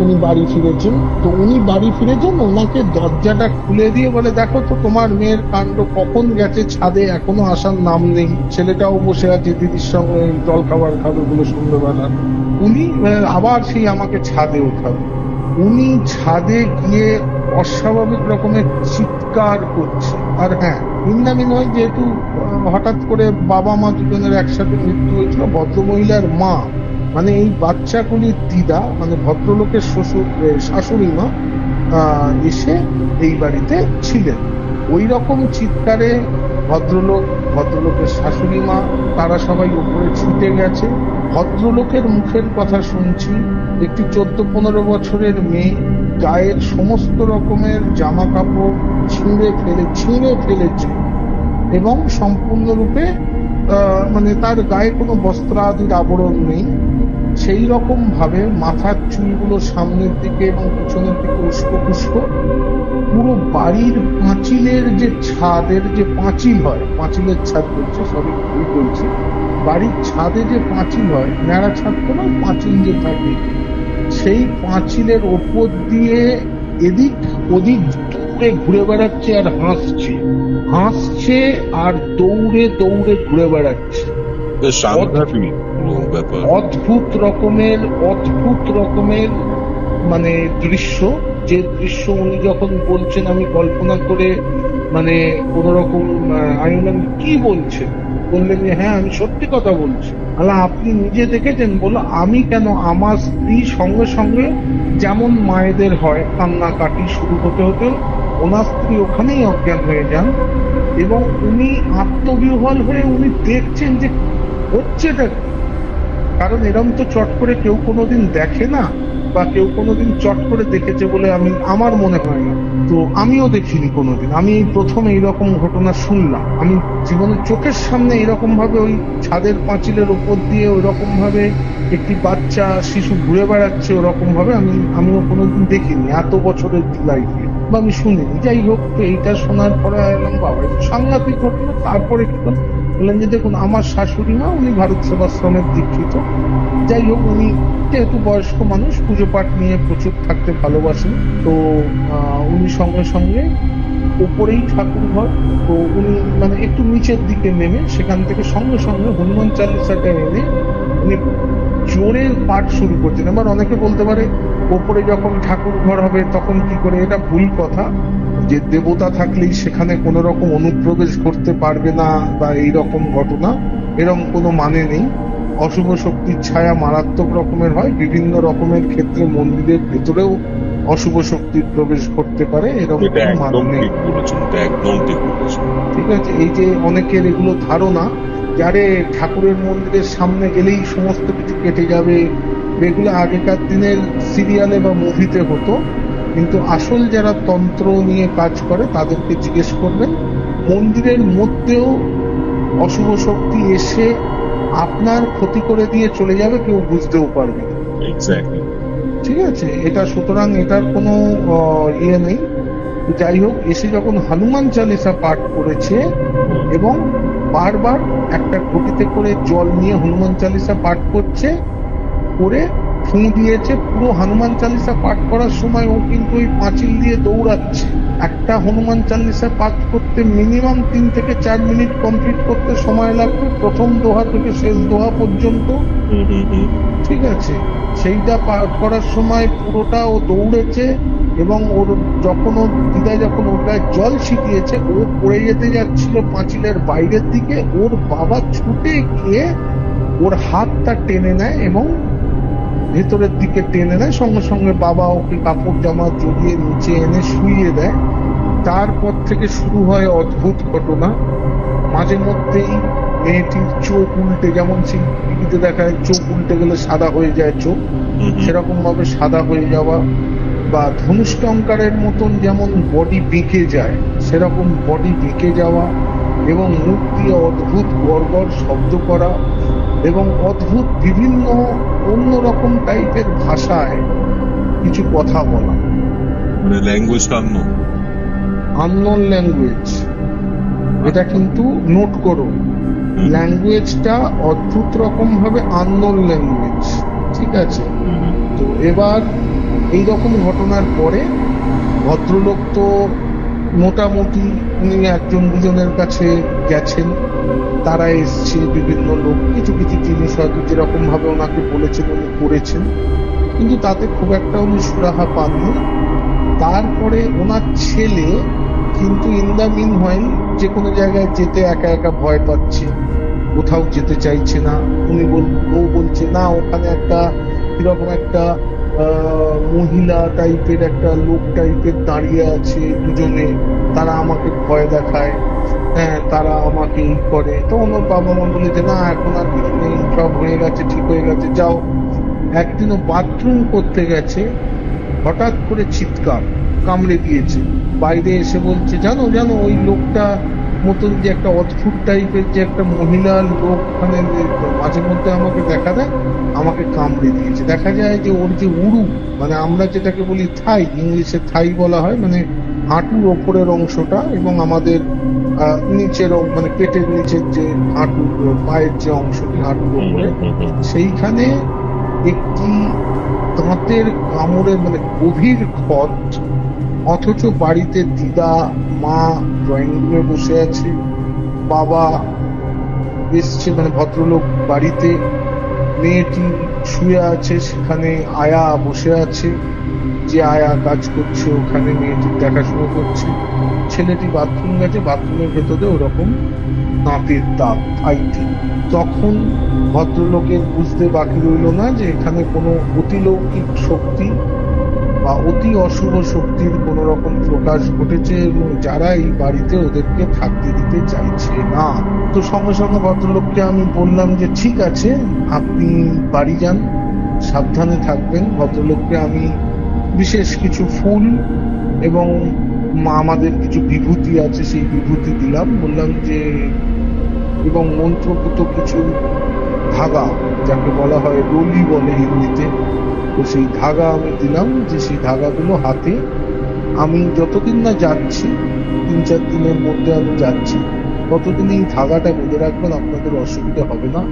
উনি বাড়ি ফিরেছেন। তো উনি বাড়ি ফিরেছেন, ওনাকে দরজাটা খুলে দিয়ে বলে দেখো তো তোমার মেয়ের কাণ্ড, কখন গেছে ছাদে এখনো আসার নাম নেই। ছেলেটাও বসে আছে দিদির সঙ্গে জল খাবার খাবে বলে সন্ধ্যেবেলা। উনি আবার সেই আমাকে ছাদে ওঠাবে। উনি ছাদে গিয়ে অস্বাভাবিক রকমের চিৎকার করছে। আর হ্যাঁ, ভিন্নামি নয়, যেহেতু হঠাৎ করে বাবা মা দুজনের একসাথে মৃত্যু হয়েছিল, ভদ্রমহিলার মা মানে এই বাচ্চাগুলির দিদা মানে ভদ্রলোকের শাশুড়ি মা এসে এই বাড়িতে ছিলেন। ওই রকম চিৎকারে ভদ্রলোকের শাশুড়ি মা তারা সবাই উপরে ছুটে গেছে। ভদ্রলোকের মুখের কথা শুনছি, একটি 14-15 বছরের মেয়ে গায়ের সমস্ত রকমের জামা কাপড় ছিঁড়ে ফেলেছে এবং সম্পূর্ণরূপে মানে তার গায়ে কোনো বস্ত্র আদির আবরণ নেই। সেই রকম ভাবে মাথার চুলগুলো সামনের দিকে এবং পিছনের দিকে উস্কো খুস্কো। পুরো বাড়ির পাঁচিলের যে ছাদের যে পাঁচিল হয়, পাঁচিলের ছাদ বলছে, সরি ভুল বলছি, বাড়ির ছাদে যে পাঁচিল হয়, ন্যাড়া ছাদ তো নয়, পাঁচিল যে থাকে, সেই পাঁচিলের ওপর দিয়ে এদিক ওদিক দৌড়ে ঘুরে বেড়াচ্ছে আর হাসছে আর দৌড়ে দৌড়ে ঘুরে বেড়াচ্ছে। সাংঘাতিক ব্যাপার, অদ্ভুত রকমের মানে দৃশ্য। যে দৃশ্য উনি যখন বলছেন আমি কল্পনা করে মানে কোন রকম আমি বললাম কি বলছেন, বললেন যে হ্যাঁ আমি সত্যি কথা বলছি। আপনি নিজে দেখেছেন? বললো আমি কেন, আমার স্ত্রী সঙ্গে সঙ্গে যেমন মায়েদের হয় কান্নাকাটি শুরু হতে হতে ওনার স্ত্রী ওখানেই অজ্ঞান হয়ে যান এবং উনি আত্মবিহ্বল হয়ে উনি দেখছেন যে হচ্ছেটা কি। কারণ এরম তো চট করে কেউ কোনোদিন দেখে না, বা কেউ কোনোদিন চট করে দেখেছে বলে আমার মনে হয় না। তো আমিও দেখিনি কোনোদিন, আমি এই প্রথম এইরকম ঘটনা শুনলাম। আমি জীবনের চোখের সামনে এরকম ভাবে ওই ছাদের পাঁচিলের উপর দিয়ে ওই রকম ভাবে একটি বাচ্চা শিশু ঘুরে বেড়াচ্ছে ওরকম ভাবে আমিও কোনোদিন দেখিনি এত বছরের লাইফে, বা আমি শুনিনি। যাই হোক, তো এইটা শোনার পরে এলাম বাবা এটা সাংঘাতিক ঘটনা। তারপরে কি বললেন যে দেখুন আমার শাশুড়ি মা উনি ভারত সেবাশ্রমের দীক্ষিত। যাই হোক, উনি যেহেতু বয়স্ক মানুষ পুজো পাঠ নিয়ে প্রচুর থাকতে ভালোবাসেন, তো উনি সঙ্গে সঙ্গে উপরেই ঠাকুর ঘর, তো উনি মানে একটু নিচের দিকে নেমে সেখান থেকে সঙ্গে সঙ্গে হনুমান চালিসাটা এনে উনি জোরের পাঠ শুরু করছেন। এবার অনেকে বলতে পারে ওপরে যখন ঠাকুর ঘর হবে তখন কি করে, এটা ভুল কথা। যে দেবতা থাকলেই সেখানে কোনো রকম অনুপ্রবেশ করতে পারবে না বা এই রকম ঘটনা, এরকম কোনো মানে নেই। অশুভ শক্তির ছায়া মারাত্মক রকমের হয়, বিভিন্ন রকমের ক্ষেত্রে মন্দিরের ভেতরেও অশুভ শক্তির প্রবেশ করতে পারে, এরকম কোনো মানে নেই। ঠিক আছে। এই যে অনেকের এগুলো ধারণা, যারে ঠাকুরের মন্দিরের সামনে গেলেই সমস্ত কিছু কেটে যাবে, এগুলো আগেকার দিনের সিরিয়ালে বা মুভিতে হতো। কিন্তু আসল যারা তন্ত্র নিয়ে কাজ করে তাদেরকে জিজ্ঞেস করবেন, মন্দিরের মধ্যেও অশুভ শক্তি এসে আপনার ক্ষতি করে দিয়ে চলে যাবে, কেউ বুঝতেও পারবে না। ঠিক আছে, এটা সুতরাং এটার কোনো ইয়ে নেই। যাই হোক, এসে যখন হনুমান চালিসা পাঠ করেছে এবং বারবার একটা ঘটিতে করে জল নিয়ে হনুমান চালিসা পাঠ করছে, করে ফুঁ দিয়েছে। পুরো হনুমান চালিসা পাঠ করার সময় ও কিন্তু ওই পাঁচিল দিয়ে দৌড়াচ্ছে। একটা হনুমান চালিসা পাঠ করতে মিনিমাম 3 থেকে 4 মিনিট কমপ্লিট করতে সময় লাগবে, প্রথম দোহা থেকে শেষ দোহা পর্যন্ত। ঠিক আছে, সেইটা পাঠ করার সময় পুরোটা ও দৌড়েছে এবং ওর যখন ওর দিদা যখন ওর গায়ে জল ছিটিয়েছে, ও পড়ে যেতে যাচ্ছিল পাঁচিলের বাইরের দিকে, ওর বাবা ছুটে গিয়ে ওর হাতটা টেনে নেয় এবং ভেতরের দিকে টেনে নেয়। সঙ্গে সঙ্গে বাবা ওকে কাপড় জামা জড়িয়ে নিচে এনে শুইয়ে দেয়। তারপর থেকে শুরু হয় অদ্ভুত ঘটনা। মাঝে মধ্যেই মেয়েটির চোখ উল্টে, যেমন সেই টিভিতে দেখায় চোখ উল্টে গেলে সাদা হয়ে যায় চোখ, সেরকম ভাবে সাদা হয়ে যাওয়া, বা ধনুষ্টঙ্কারের মতন যেমন বডি বেঁকে যায় সেরকম বডি বেঁকে যাওয়া, এবং মুখ দিয়ে অদ্ভুত গড়গড় শব্দ করা, এবং অদ্ভুত বিভিন্ন অন্যরকম টাইপের ভাষায় কিছু কথা বলা। মানে ল্যাঙ্গুয়েজটা আননোন ল্যাঙ্গুয়েজ। এটা কিন্তু নোট করো, ল্যাঙ্গুয়েজটা অদ্ভুত রকম ভাবে আননোন ল্যাঙ্গুয়েজ। ঠিক আছে, তো এবার এইরকম ঘটনার পরে ভদ্রলোক তো মোটামুটি উনি 1-2 জনের কাছে গেছেন, তারা এসছে, বিভিন্ন লোক কিছু কিছু জিনিস হয়তো যেরকম ভাবে ওনাকে বলেছেন উনি করেছেন, কিন্তু তাতে খুব একটা উনি সুরাহা পাননি। তারপরে ওনার ছেলে কিন্তু ইন দ্য মিন হয় যে কোনো জায়গায় যেতে একা একা ভয় পাচ্ছে, কোথাও যেতে চাইছে না। ও বলছে না, ওখানে একটা কিরকম একটা মহিলা টাইপের একটা লোক টাইপের দাঁড়িয়ে আছে দুজনে, তারা আমাকে ভয় দেখায়, হ্যাঁ তারা আমাকে এই করে। তো ওনার বাবা মা বলে যে না, এখন আর কিছু নেই, সব হয়ে গেছে, ঠিক হয়ে গেছে, যাও। একদিনও বাথরুম করতে গেছে, হঠাৎ করে চিৎকার, কামড়ে দিয়েছে। বাইরে এসে বলছে জানো জানো ওই লোকটা মতন যে একটা অদ্ভুত টাইপের যে একটা মহিলা লোক ওখানে মাঝে মধ্যে আমাকে দেখা দেয়, আমাকে কামড়ে দিয়েছে। দেখা যায় যে ওর যে উরু, মানে আমরা যেটাকে বলি থাই, ইংলিশে থাই বলা হয়, মানে হাঁটুর ওপরের অংশটা এবং আমাদের নিচের মানে পেটের নিচের যে হাঁটুর পায়ের যে অংশটি হাঁটুর ওপরে, সেইখানে একটি দাঁতের কামড়ের মানে গভীর ক্ষত। অথচ বাড়িতে দিদা মা ড্রয়িং রুমে বসে আছে, বাবা এসছে, মানে ভদ্রলোক বাড়িতে, মেয়েটি শুয়ে আছে, সেখানে আয়া বসে আছে, যে আয়া কাজ করছে ওখানে মেয়েটির দেখাশোনা করছে। ছেলেটি বাথরুম গেছে, বাথরুমের ভেতরে ওরকম দাঁতের দাগ আইতে। তখন ভদ্রলোকের বুঝতে বাকি রইল না যে এখানে কোনো অতিলৌকিক শক্তি বা অতি অশুভ শক্তির কোন রকম প্রকাশ ঘটেছে এবং যারা এই বাড়িতে ওদেরকে থাকতে দিতে চাইছে না। তো সঙ্গে সঙ্গে ভদ্রলোককে আমি বললাম যে ঠিক আছে, আপনি বাড়ি যান, সাবধানে থাকবেন। ভদ্রলোককে আমি বিশেষ কিছু ফুল এবং আমাদের কিছু বিভূতি আছে সেই বিভূতি দিলাম, বললাম যে এবং মন্ত্রপুত কিছু ধাগা, যাকে বলা হয় রলি বলে হিন্দিতে, তো সেই ধাগা আমি দিলাম, যে সেই ধাগাগুলো হাতে আমি যতদিন না যাচ্ছি, 3-4 দিনের মধ্যে আমি যাচ্ছি, ততদিন এই ধাগাটা বেঁধে রাখবেন, আপনাদের অসুবিধা হবে না।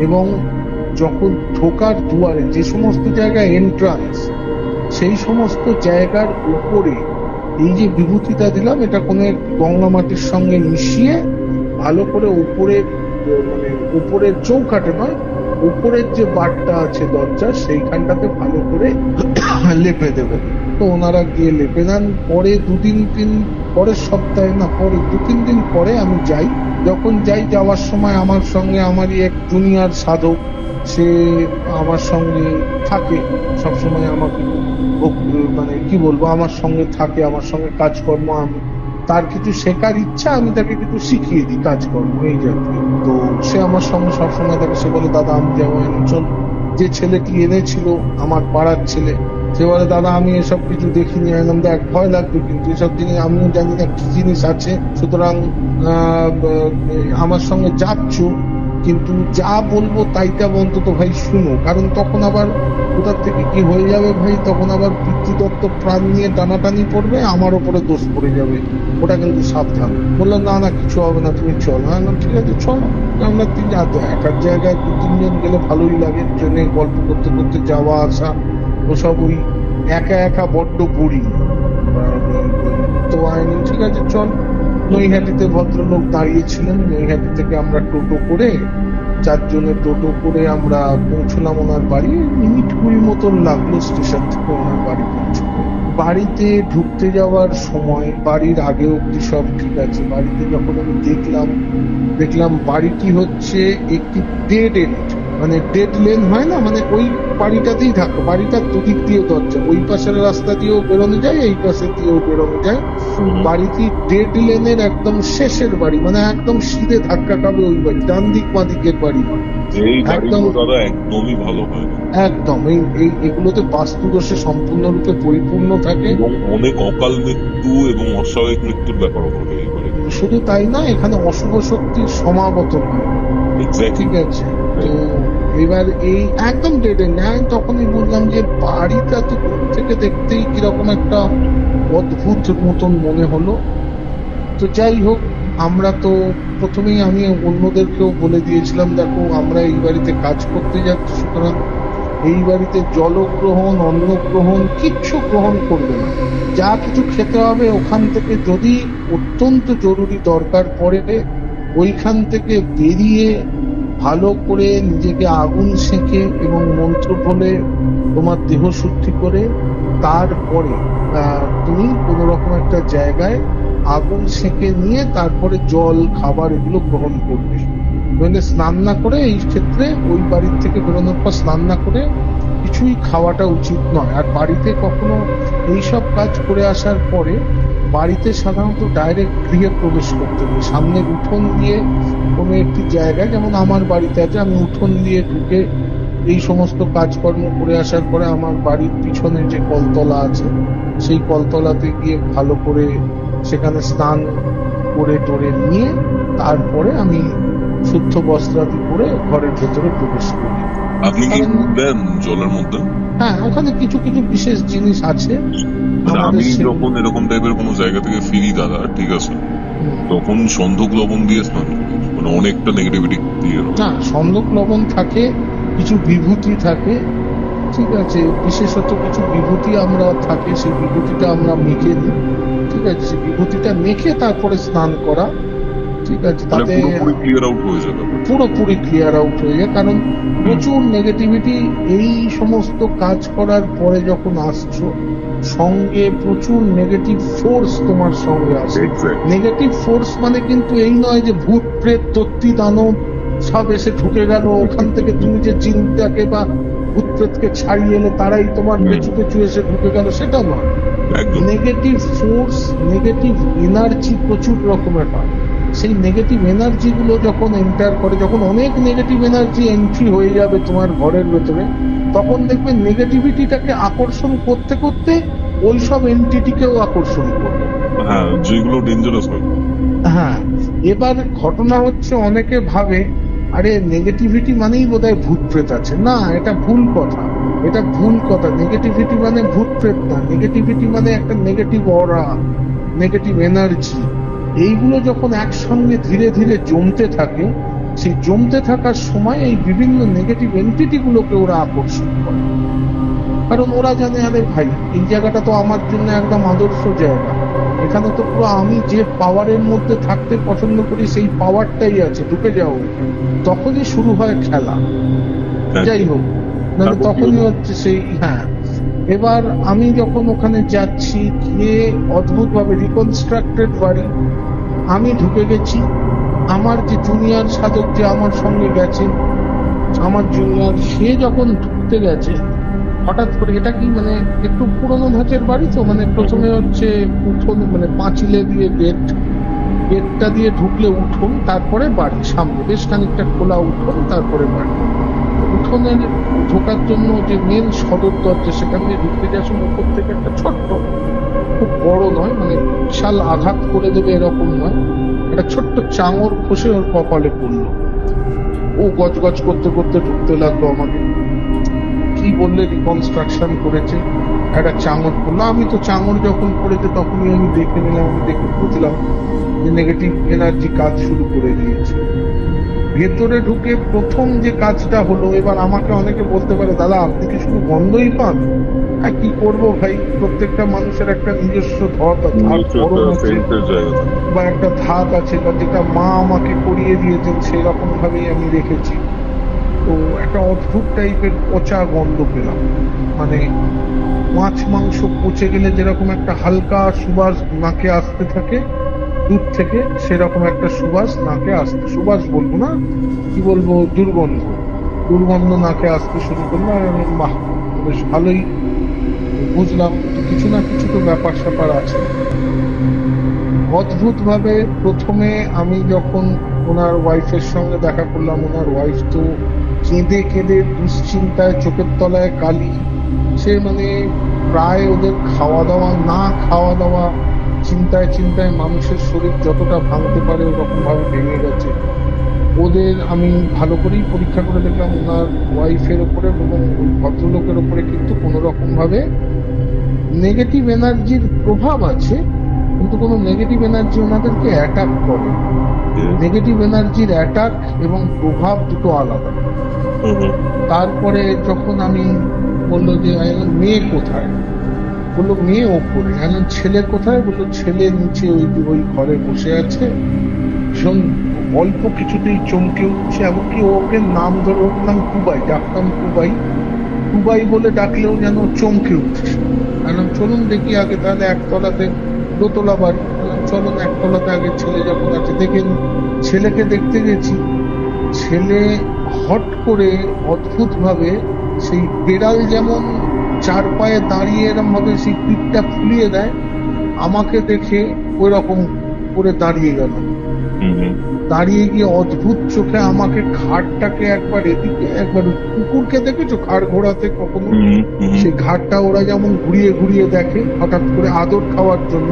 এবং যখন ঢোকার দুয়ারে যে সমস্ত জায়গায় এন্ট্রান্স, সেই সমস্ত জায়গার উপরে এই যে বিভূতিটা দিলাম, এটা কোনো গঙ্গা মাটির সঙ্গে মিশিয়ে ভালো করে উপরে, মানে উপরের চৌকাঠে নয়, উপরের যে বারটা আছে দরজা, সেইখানটাতে ভালো করে লেপে দেবেন। তো ওনারা গিয়ে লেপে দেন। পরে 2-3 দিন পরের সপ্তাহে না, পরে 2-3 দিন পরে আমি যাই। যখন যাই, যাওয়ার সময় আমার সঙ্গে আমারই এক জুনিয়র সাধক, সে আমার সঙ্গে থাকে সবসময়, আমাকে মানে কি বলবো, আমার সঙ্গে থাকে, আমার সঙ্গে কাজকর্ম, আমি তার কিছু শেখার ইচ্ছা, আমি তাকে কিছু শিখিয়ে দিই কাজকর্ম এই জাতীয়। তো সে আমার সঙ্গে সবসময় থাকে। সে বলে দাদা আমি যাবো, চল। যে ছেলেটি এনেছিল আমার পাড়ার ছেলে, সে বলে দাদা আমি এসব কিছু দেখিনি। একদম দেখ, ভয় লাগবে, কিন্তু এসব জিনিস আমিও জানি না কি জিনিস আছে, সুতরাং আমার সঙ্গে যাচ্ছ কিন্তু যা বলবো তাইটা অন্তত ভাই শুনো, কারণ তখন আবার কোথার থেকে কি হয়ে যাবে ভাই, তখন আবার পিতৃদত্ত প্রাণ নিয়ে টানাটানি পড়বে, আমার ওপরে দোষ পড়ে যাবে, ওটা কিন্তু সাবধান। বললাম না না কিছু হবে না, তুমি চলো। আমি বললাম, ঠিক আছে চলো। আমরা একার জায়গায় 2-3 জন গেলে ভালোই লাগে, ট্রেনে গল্প করতে করতে যাওয়া আসা ওসব ওই একা একা বড্ড বোরিং। তো আমি ঠিক আছে চল। নৈহাটিতে ভদ্রলোক দাঁড়িয়েছিলেন, নৈহাটি থেকে আমরা টোটো করে 4 জনের টোটো করে আমরা পৌঁছলাম ওনার বাড়ি। মিনিট 20 মতন লাগলো স্টেশন থেকে ওনার বাড়ি পৌঁছতে। বাড়িতে ঢুকতে যাওয়ার সময় বাড়ির আগে অব্দি সব ঠিক আছে, বাড়িতে যখন আমি দেখলাম বাড়িটি হচ্ছে একটি ডেড এন্ড, মানে ডেড লেন হয় না, মানে ওই বাড়িটাতেই থাকো, বাড়িটার দুদিক দিয়ে দরজা, ওই পাশের রাস্তা দিয়েও বেরোনো যায়, এই পাশে দিয়েও বেরোনো যায়। বাড়িটি ডেড লেনের একদম শেষের বাড়ি, মানে একদম সিধে ধাক্কা খাবে ওই বাড়ি, ডান দিক বাঁ দিকের বাড়ি নয়। এই একদম বাড়িগুলো দাদা একদমই ভালো হয় না, একদম এগুলোতে বাস্তুদোষে সম্পূর্ণরূপে পরিপূর্ণ থাকে। এবং অনেক অকাল মৃত্যু এবং অস্বাভাবিক মৃত্যুর ব্যাপারও ঘটে এই বাড়িতে। শুধু তাই না, এখানে অশুভ শক্তির সমাবর্তন হয়। ঠিক আছে, তো এবার এই একদম ডেড এন্ড। আমি তখনই বুঝলাম যে বাড়িটা তো দূর থেকে দেখতেই কিরকম একটা অদ্ভুত মতন মনে হলো। তো যাই হোক, আমরা তো প্রথমেই আমি অন্যদেরকেও বলে দিয়েছিলাম, দেখো আমরা এই বাড়িতে কাজ করতে যাচ্ছি, সুতরাং এই বাড়িতে জলগ্রহণ অন্ন গ্রহণ কিচ্ছু গ্রহণ করবে না। যা কিছু খেতে হবে ওখান থেকে যদি অত্যন্ত জরুরি দরকার পড়ে ওইখান থেকে বেরিয়ে ভালো করে নিজেকে আগুন সেঁকে এবং মন্ত্র বলে তোমার দেহ শুদ্ধি করে তারপরে তুমি কোনো রকম একটা জায়গায় আগুন সেঁকে নিয়ে তারপরে জল খাবার এগুলো গ্রহণ করবে। নইলে স্নান না করে, এই ক্ষেত্রে ওই বাড়ির থেকে বেরোনোর পর স্নান না করে কিছুই খাওয়াটা উচিত নয়। আর বাড়িতে কখনো এইসব কাজ করে আসার পরে বাড়িতে সাধারণত ডাইরেক্ট গৃহে প্রবেশ করতে হবে, সামনে উঠোন দিয়ে কোনো একটি জায়গায়, যেমন আমার বাড়িতে আছে, আমি উঠোন দিয়ে ঢুকে এই সমস্ত কাজকর্ম করে আসার পরে আমার বাড়ির পিছনে যে কলতলা আছে সেই কলতলাতে গিয়ে ভালো করে সেখানে স্নান করে টোরে নিয়ে তারপরে আমি শুদ্ধ বস্ত্রাদি পরে ঘরের ভেতরে প্রবেশ করি। আপনি কি দেন জলের মধ্যে? হ্যাঁ, ওখানে কিছু কিছু বিশেষ জিনিস আছে। আমি যখন এরকম টাইপের কোনো জায়গা থেকে ফিরি দাদা, ঠিক আছে, তখন সন্ধক লবণ দিয়ে স্নান করি, মানে অনেকটা নেগেটিভিটি দিয়ে। না, সন্ধক লবণ থাকে, কিছু বিভূতি থাকে, ঠিক আছে, বিশেষত কিছু বিভূতি আমরা থাকে, সেই বিভূতিটা আমরা মেখে নিই, ঠিক আছে, সেই বিভূতিটা মেখে তারপরে স্নান করা, ঠিক আছে, তাতে পুরোপুরি ক্লিয়ার আউট হয়ে যাবে। পুরোপুরি ক্লিয়ার আউট হয়ে যায়। কারণ প্রচুর নেগেটিভিটি এই সমস্ত কাজ করার পরে যখন আসছো, সঙ্গে প্রচুর নেগেটিভ ফোর্স তোমার সঙ্গে আসে। নেগেটিভ ফোর্স মানে কিন্তু এই নয় যে ভূত প্রেত দত্তি দানব সব এসে ঢুকে গেল, ওখান থেকে তুমি যে চিন্তাকে বা ভূত প্রেতকে ছাড়িয়ে এলে তারাই তোমার পেছু পেছু এসে ঢুকে গেল, সেটা নয়। নেগেটিভ ফোর্স, নেগেটিভ এনার্জি প্রচুর রকমের হয়। সেই নেগেটিভ এনার্জি গুলো যখন এন্টার করে, যখন অনেক নেগেটিভ এনার্জি এন্ট্রি হয়ে যাবে তোমার ঘরের ভেতরে, তখন দেখবে নেগেটিভিটিটাকে আকর্ষণ করতে করতে ওই সব এন্টিটিকেও আকর্ষণ করবে। হ্যাঁ, যেগুলো ডেঞ্জারাস হয়। হ্যাঁ, এবার ঘটনা হচ্ছে অনেকে ভাবে আরে নেগেটিভিটি মানেই বোধহয় ভূত প্রেত আছে। না, এটা ভুল কথা, এটা ভুল কথা। নেগেটিভিটি মানে ভূত প্রেত না, নেগেটিভিটি মানে একটা নেগেটিভ অরা, নেগেটিভ এনার্জি। এইগুলো যখন একসঙ্গে ধীরে ধীরে জমতে থাকে, সেই জমতে থাকার সময় এই বিভিন্ন নেগেটিভ এন্টিটি গুলোকে ওরা আকর্ষণ করে। কারণ ওরা জানে আরে ভাই এই জায়গাটা তো আমার জন্য একদম আদর্শ জায়গা, এখানে তো পুরো আমি যে পাওয়ারের মধ্যে থাকতে পছন্দ করি সেই পাওয়ারটাই আছে, ঢুকে যাও। তখনই শুরু হয় খেলা। যাই হোক, মানে তখনই হচ্ছে সেই, হ্যাঁ। এবার আমি যখন ওখানে যাচ্ছি, গিয়ে অদ্ভুত ভাবে রিকনস্ট্রাক্টেড বাড়ি, আমি ঢুকে গেছি। আমার যে জুনিয়র সাধক যে আমার সঙ্গে গেছে, আমার জুনিয়র, সে যখন ঢুকতে গেছে হঠাৎ করে, এটা কি মানে একটু পুরোনো ধাঁচের বাড়ি তো, মানে প্রথমে হচ্ছে উঠোন, মানে পাঁচিলে দিয়ে গেটটা দিয়ে ঢুকলে উঠোন, তারপরে বাড়ি সামনে বেশ খানিকটা খোলা উঠোন, তারপরে বাড়ি। উঠোনের ঢোকার জন্য যে মেন সদর দরজা, সেখান দিয়ে ঢুকতে যাচ্ছেন উপর থেকে একটা ছোট্ট, খুব বড় নয়, মানে বিশাল আঘাত করে দেবে এরকম নয়, একটা ছোট্ট চাঙর খসে ওর কপালে পড়লো। ও গজ করতে করতে ঢুকতে লাগলো আমাকে, কি বললে রিকনস্ট্রাকশন করেছে, একটা চাঙড় পড়লো। আমি তো চাঙড় যখন পড়েছে তখনই আমি দেখে নিলাম, আমি দেখে বুঝলাম যে নেগেটিভ এনার্জি কাজ শুরু করে দিয়েছে। ভেতরে ঢুকে প্রথম যে কাজটা হলো, এবার আমাকে অনেকে বলতে পারে দাদা আপনি কি শুধু গন্ধই পান? হ্যাঁ, কি করবো ভাই, প্রত্যেকটা মানুষের একটা নিজস্ব ধরন আছে জায়গা থাকে। বা একটা ধাত আছে, বা যেটা মা আমাকে করিয়ে দিয়েছেন সেই রকম ভাবেই আমি রেখেছি। তো একটা অদ্ভুত টাইপের পচা গন্ধ পেলাম, মানে মাছ মাংস পচে গেলে যেরকম একটা হালকা সুবাস নাকে আসতে থাকে দূর থেকে, সেরকম একটা সুবাস নাকে আসতে, সুবাস বলবো না, কি বলবো, দুর্গন্ধ নাকে আসতে শুরু করলো। আর আমি বাহ, বেশ ভালোই বুঝলাম কিছু না কিছু তো ব্যাপার স্যাপার আছে। অদ্ভুত ভাবে প্রথমে আমি যখন ওনার ওয়াইফের সঙ্গে দেখা করলাম, ওনার ওয়াইফ তো কেঁদে কেঁদে দুশ্চিন্তায়, চোখের তলায় কালি, সে মানে প্রায় ওদের খাওয়া দাওয়া চিন্তায় চিন্তায় মানুষের শরীর যতটা ভাঙতে পারে ওরকম ভাবে ভেঙে গেছে। ওদের আমি ভালো করেই পরীক্ষা করে দেখলাম ওনার ওয়াইফের ওপরে এবং ওই ভদ্রলোকের ওপরে কিন্তু কোনো রকম ভাবে নেগেটিভ এনার্জির প্রভাব আছে, কিন্তু কোনো নেগেটিভ এনার্জি ওনাদেরকে অ্যাটাক করে। নেগেটিভ এনার্জির অ্যাটাক এবং প্রভাব দুটো আলাদা। তারপরে যখন আমি বললো যে মেয়ে কোথায়, বললো মেয়ে ওপরে। এখন ছেলে কোথায়, বললো ছেলে নিচে ওই ঘরে বসে আছে। ভীষণ অল্প কিছুতেই চমকে উঠছে, এমনকি ওকে নাম ধরে, ওর নাম কুবাই, ডাকতাম কুবাই বলে ডাকলেও যেন চমকে উঠছে। এখন চলুন দেখি আগে তাহলে একতলাতে, দোতলা বাড়ি, চলুন একতলাতে আগে ছেলে যখন আছে দেখে। ছেলেকে দেখতে গেছি, ছেলে হট করে অদ্ভুত ভাবে সেই বেড়াল যেমন চার পায়ে দাঁড়িয়ে এরকম ভাবে সেই পিঠটা ফুলিয়ে দেয়, আমাকে দেখে ওই রকম করে দাঁড়িয়ে গেল। দাঁড়িয়ে গিয়ে অদ্ভুত চোখে আমাকে ঘাড়টাকে একবার এদিকে, একবার কুকুরকে দেখেছো ঘাড় ঘোরাতে কখনো, সেই ঘাড়টা ওরা যেমন ঘুরিয়ে ঘুরিয়ে দেখে হঠাৎ করে আদর খাওয়ার জন্য,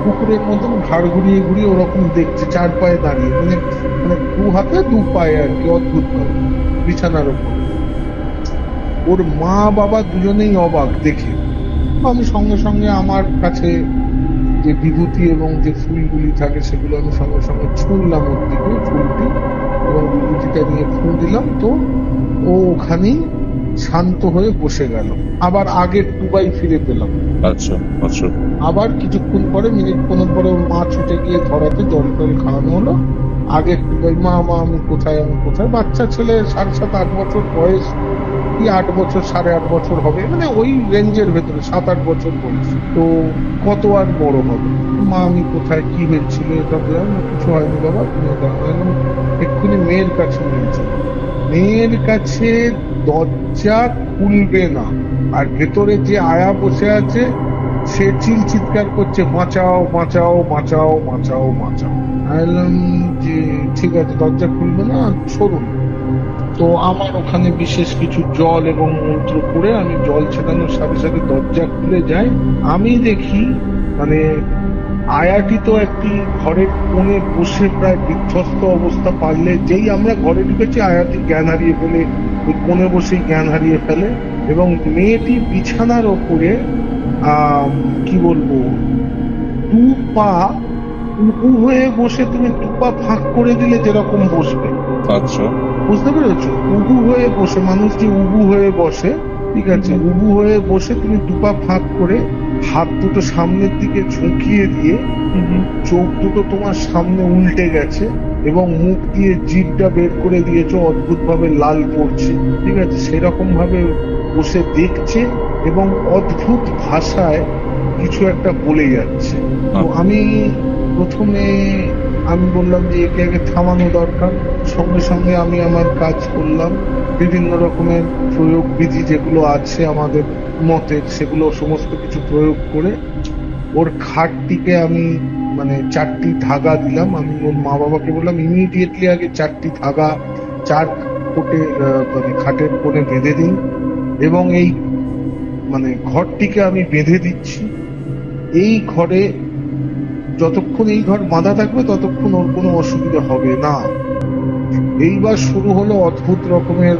কুকুরের মতন ঘাড় ঘুরিয়ে ঘুরিয়ে ওরকম দেখছে চার পায়ে দাঁড়িয়ে, মানে মানে দু হাতে দু পায়ে আর কি, অদ্ভুত ভাবে বিছানার উপর। ওর মা বাবা দুজনেই অবাক দেখে। আমি সঙ্গে সঙ্গে আমার কাছে যে বিভূতি এবং যে ফুলগুলি থাকে সেগুলো আমি সঙ্গে সঙ্গে ছুঁড়লাম ওর দিকে, ফুলটি এবং বিভূতিটা নিয়ে ফুল দিলাম। তো ও ওখানেই শান্ত হয়ে বসে গেল। আবার আগের টুবাই ফিরে পেলাম। আচ্ছা আচ্ছা। আবার কিছুক্ষণ পরে, মিনিট 15 পরে ওর মা ছুটে গিয়ে ধরাতে জল টল খাওয়ানো হলো। আগের টুবাই, মা আমি কোথায়, বাচ্চা ছেলে 7-8 বছর বয়স, কি 8 বছর 8.5 বছর হবে, মানে ওই রেঞ্জের ভেতরে 7-8 বছর বয়স। তো কত আর বড় হবে। মা আমি কোথায়, কি হয়েছিল, এটা কিছু হয়নি বাবা, তুমি এক্ষুনি মেয়ের কাছে নিয়েছে। মেয়ের কাছে দরজা খুলবে না, আর ভেতরে যে আয়া বসে আছে সে চিৎকার করছে বাঁচাও বাঁচাও বাঁচাও বাঁচাও বাঁচাও। বললাম যে ঠিক আছে, দরজা খুলবে না, সরুন। তো আমার ওখানে বিশেষ কিছু জল এবং মন্ত্র করে আমি জল ছেটানোর সাথে সাথে দরজা খুলে যায়। আমি দেখি মানে আয়াটি তো একটি ঘরের কোণে বসে প্রায় বিধ্বস্ত অবস্থা, পারলে যেই আমরা ঘরে ঢুকেছি আয়াটি জ্ঞান হারিয়ে ফেলে, ওই কোণে বসেই জ্ঞান হারিয়ে ফেলে। এবং মেয়েটি বিছানার ওপরে কি বলবো, দু পা উবু হয়ে বসে, তুমি দু পা ফাঁক করে দিলে যেরকম বসবে, আচ্ছা বুঝতে পেরেছো? উবু হয়ে বসে, মানুষ যে উবু হয়ে বসে, ঠিক আছে, উবু হয়ে বসে তুমি দুপা ফাঁক করে হাত দুটো সামনের দিকে ঝুঁকিয়ে দিয়ে, চোখ দুটো তোমার সামনে উল্টে গেছে এবং মুখ দিয়ে জিভটা বের করে দিয়েছো, অদ্ভুত ভাবে লাল পড়ছে, ঠিক আছে, সেরকম ভাবে বসে দেখছে এবং অদ্ভুত ভাষায় কিছু একটা বলে যাচ্ছে। তো আমি প্রথমে বললাম যে একে আগে থামানো দরকার। সঙ্গে সঙ্গে আমি আমার কাজ করলাম, বিভিন্ন রকমের প্রয়োগ বিধি যেগুলো আছে আমাদের মতের, সেগুলো সমস্ত কিছু প্রয়োগ করে ওর খাটটিকে আমি মানে 4টি ধাগা দিলাম। আমি ওর মা বাবাকে বললাম ইমিডিয়েটলি আগে 4টি ধাগা 4 ফুটে মানে খাটের কোণে বেঁধে দিন, এবং এই মানে ঘরটিকে আমি বেঁধে দিচ্ছি। এই ঘরে যতক্ষণ এই ঘর বাঁধা থাকবে ততক্ষণ ওর কোনো অসুবিধা হবে না। এইবার শুরু হলো অদ্ভুত রকমের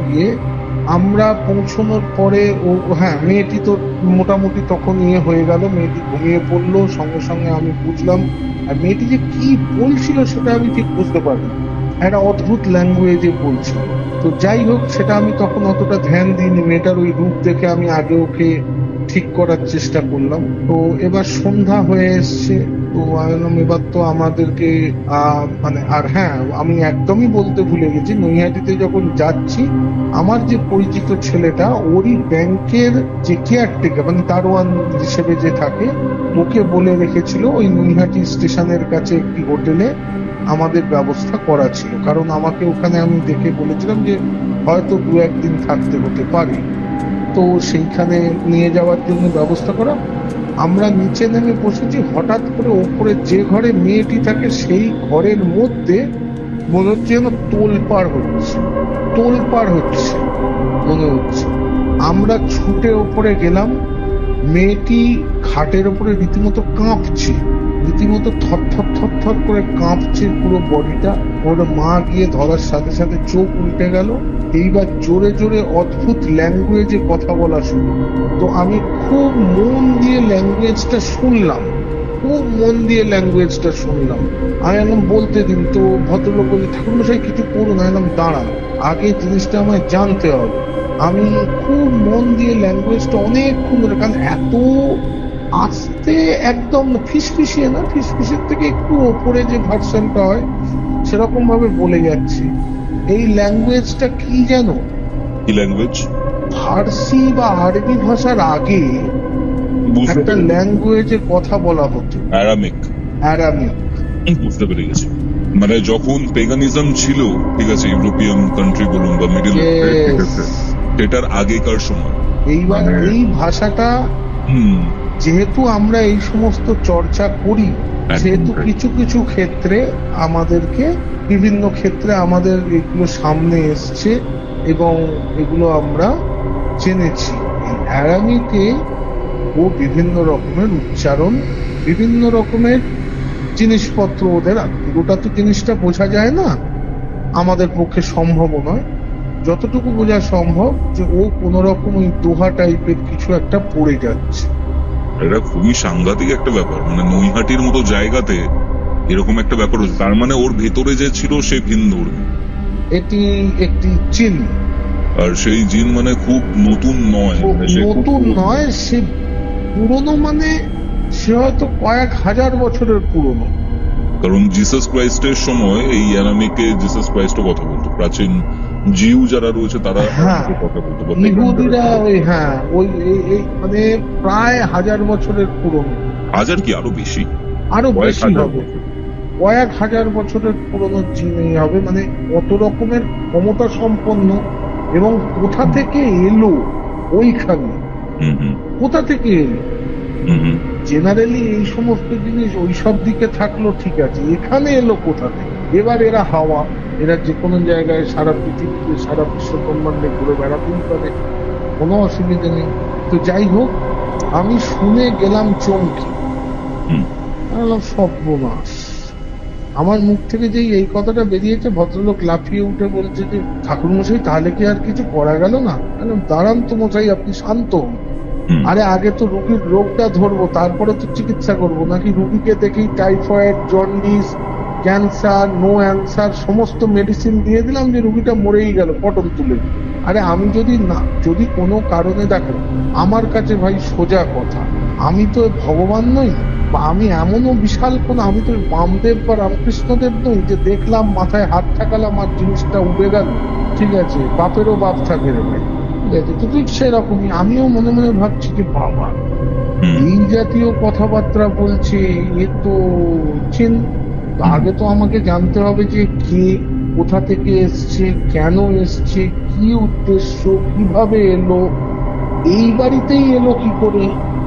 আমরা পৌঁছানোর পরে মেয়েটি তো মোটামুটি তখন হয়ে গেল, মেয়েটি ঘুমিয়ে পড়লো, সঙ্গে সঙ্গে আমি বুঝলাম। আর মেয়েটি যে কি বলছিল সেটা আমি ঠিক বুঝতে পারিনি, একটা অদ্ভুত ল্যাঙ্গুয়েজে বলছিল। তো যাই হোক, সেটা আমি তখন অতটা ধ্যান দিইনি। মেয়েটার ওই রূপ দেখে আমি আগে ওকে ঠিক করার চেষ্টা করলাম। তো এবার সন্ধ্যা হয়ে এসছে, তো এবার তো আমাদেরকে আমি একদমই বলতে ভুলে গেছি, নৈহাটিতে যখন যাচ্ছি আমার যে পরিচিত ছেলেটা, ওরই ব্যাংকের যে কেয়ারটেকার মানে দারোয়ান হিসেবে যে থাকে, ওকে বলে রেখেছিল ওই নৈহাটি স্টেশনের কাছে একটি হোটেলে আমাদের ব্যবস্থা করা ছিল। কারণ আমাকে ওখানে আমি দেখে বলেছিলাম যে হয়তো 2-1 দিন থাকতে হতে পারে, তো সেইখানে নিয়ে যাওয়ার জন্য ব্যবস্থা করা। আমরা নিচে নেমে বসেছি, হঠাৎ করে ওপরে যে ঘরে মেয়েটি থাকে সেই ঘরের মধ্যে মনে হচ্ছে যেন তোলপাড় হচ্ছে মনে হচ্ছে। আমরা ছুটে ওপরে গেলাম, মেয়েটি খাটের ওপরে রীতিমতো কাঁপছে, রীতিমতো থর করে কাঁপছে পুরো বডিটা। ওর মা গিয়ে ধরার সাথে সাথে চোখ উল্টে গেল। এইবার জোরে জোরে অদ্ভুত ল্যাঙ্গুয়েজে কথা বলা শুরু। তো আমি খুব মন দিয়ে ল্যাঙ্গুয়েজটা শুনলাম। আমি এলাম বলতে দিন। তো ভদ্রলোক বলছে, ঠাকুরমশাই কিছু করুন। এলাম দাঁড়ান, আগে জিনিসটা আমায় জানতে হবে। আমি খুব মন দিয়ে ল্যাঙ্গুয়েজটা অনেকক্ষণ ধরে, কারণ এত আস্তে, একদম ফিসফিসিয়ে না, ফিসফিসের থেকে একটু ওপরে যে ভার্সনটা হয় সেরকম ভাবে বলে যাচ্ছি। এই ল্যাঙ্গুয়েজটা কি জানো? কি ল্যাঙ্গুয়েজ? ফার্সি বা আরবি ভাষার আগে একটা ল্যাঙ্গুয়েজে কথা বলা হতো, অ্যারামিক। বুঝতে পেরে গেছি। মানে যখন পেগানিজম ছিল, ঠিক আছে, ইউরোপিয়ান কান্ট্রি বলুন বা মিডল ইস্ট, সেটার আগেকার সময়। এইবার এই ভাষাটা যেহেতু আমরা এই সমস্ত চর্চা করি, সেহেতু কিছু কিছু ক্ষেত্রে আমাদেরকে, বিভিন্ন ক্ষেত্রে আমাদের এগুলো সামনে এসছে এবং এগুলো আমরা জেনেছি। এই অ্যারামিকে ও বিভিন্ন রকমের উচ্চারণ, বিভিন্ন রকমের জিনিসপত্র ওদের। পুরোটা তো জিনিসটা বোঝা যায় না, আমাদের পক্ষে সম্ভব নয়। যতটুকু বোঝা সম্ভব যে ও কোন রকম ওই দোহা টাইপের কিছু একটা পড়ে যাচ্ছে। এটা খুবই সাংঘাতিক একটা ব্যাপার, মানে নৈহাটির মতো জায়গাতে এরকম একটা ব্যাপার হচ্ছে। তার মানে ওর ভেতরে যে ছিল সে ভিন ধর্মী, এটি একটি জিন। আর সেই জিন মানে খুব নতুন নয়, সে পুরনো, মানে সে হয়তো কয়েক হাজার বছরের পুরনো। কারণ জিসাস ক্রাইস্টের সময় এই অ্যারামিকে জিসাস ক্রাইস্টও কথা বলতো। প্রাচীন জিউ যারা রয়েছে তারা কথা বলতো, ইহুদিরা মানে প্রায় 1000 বছরের পুরনো। হাজার কি আরো বেশি হবে, কয়েক হাজার বছরের পুরনো জিন হবে। মানে কত রকমের ক্ষমতা সম্পন্ন, এবং কোথা থেকে এলো ওইখানে, কোথা থেকে এলো। জেনারেলি এই সমস্ত জিনিস ওইসব দিকে থাকলো, ঠিক আছে, এখানে এলো কোথা থেকে? এবার এরা যে কোনো জায়গায় সারা পৃথিবীতে, সারা বিশ্ব ব্রহ্মাণ্ডে ঘুরে বেড়াতেই পারে, কোনো অসুবিধা নেই। তো যাই হোক, আমি শুনে গেলাম চমকে, সর্বনাশ। আমার মুখ থেকে যেই এই কথাটা বেরিয়েছে, ভদ্রলোক লাফিয়ে উঠে বলছে যে, ঠাকুরমশাই তাহলে কি আর কিছু করা গেল না? দাঁড়ান তো মশাই, আপনি শান্ত হন। আরে আগে তো রুগীর রোগটা ধরবো, তারপরে তো চিকিৎসা করবো, নাকি রুগীকে দেখেই typhoid, jaundice, cancer, no answer সমস্ত মেডিসিন দিয়ে দিলাম যে রুগীটা মরেই গেল, পটল তুলে। আরে আমি যদি কোনো কারণে, দেখো আমার কাছে ভাই সোজা কথা, আমি তো ভগবান নই, বা আমি এমনও বিশাল আমি তো বামদেব বা রামকৃষ্ণদেব নই যে দেখলাম মাথায় হাত ঠাকালাম আর জিনিসটা উঠে গেল। ঠিক আছে, বাপেরও বাপ থাকে রে ভাই, ঠিক আছে। তো ঠিক সেরকমই আমিও মনে মনে ভাবছি যে বাবা এই জাতীয় কথাবার্তা বলছে, এ তো আগে তো আমাকে জানতে হবে যে কে, কোথা থেকে এসছে, কেন এসছে, কি উদ্দেশ্য, কিভাবে এলো, এই বাড়িতেই এলো কি করে।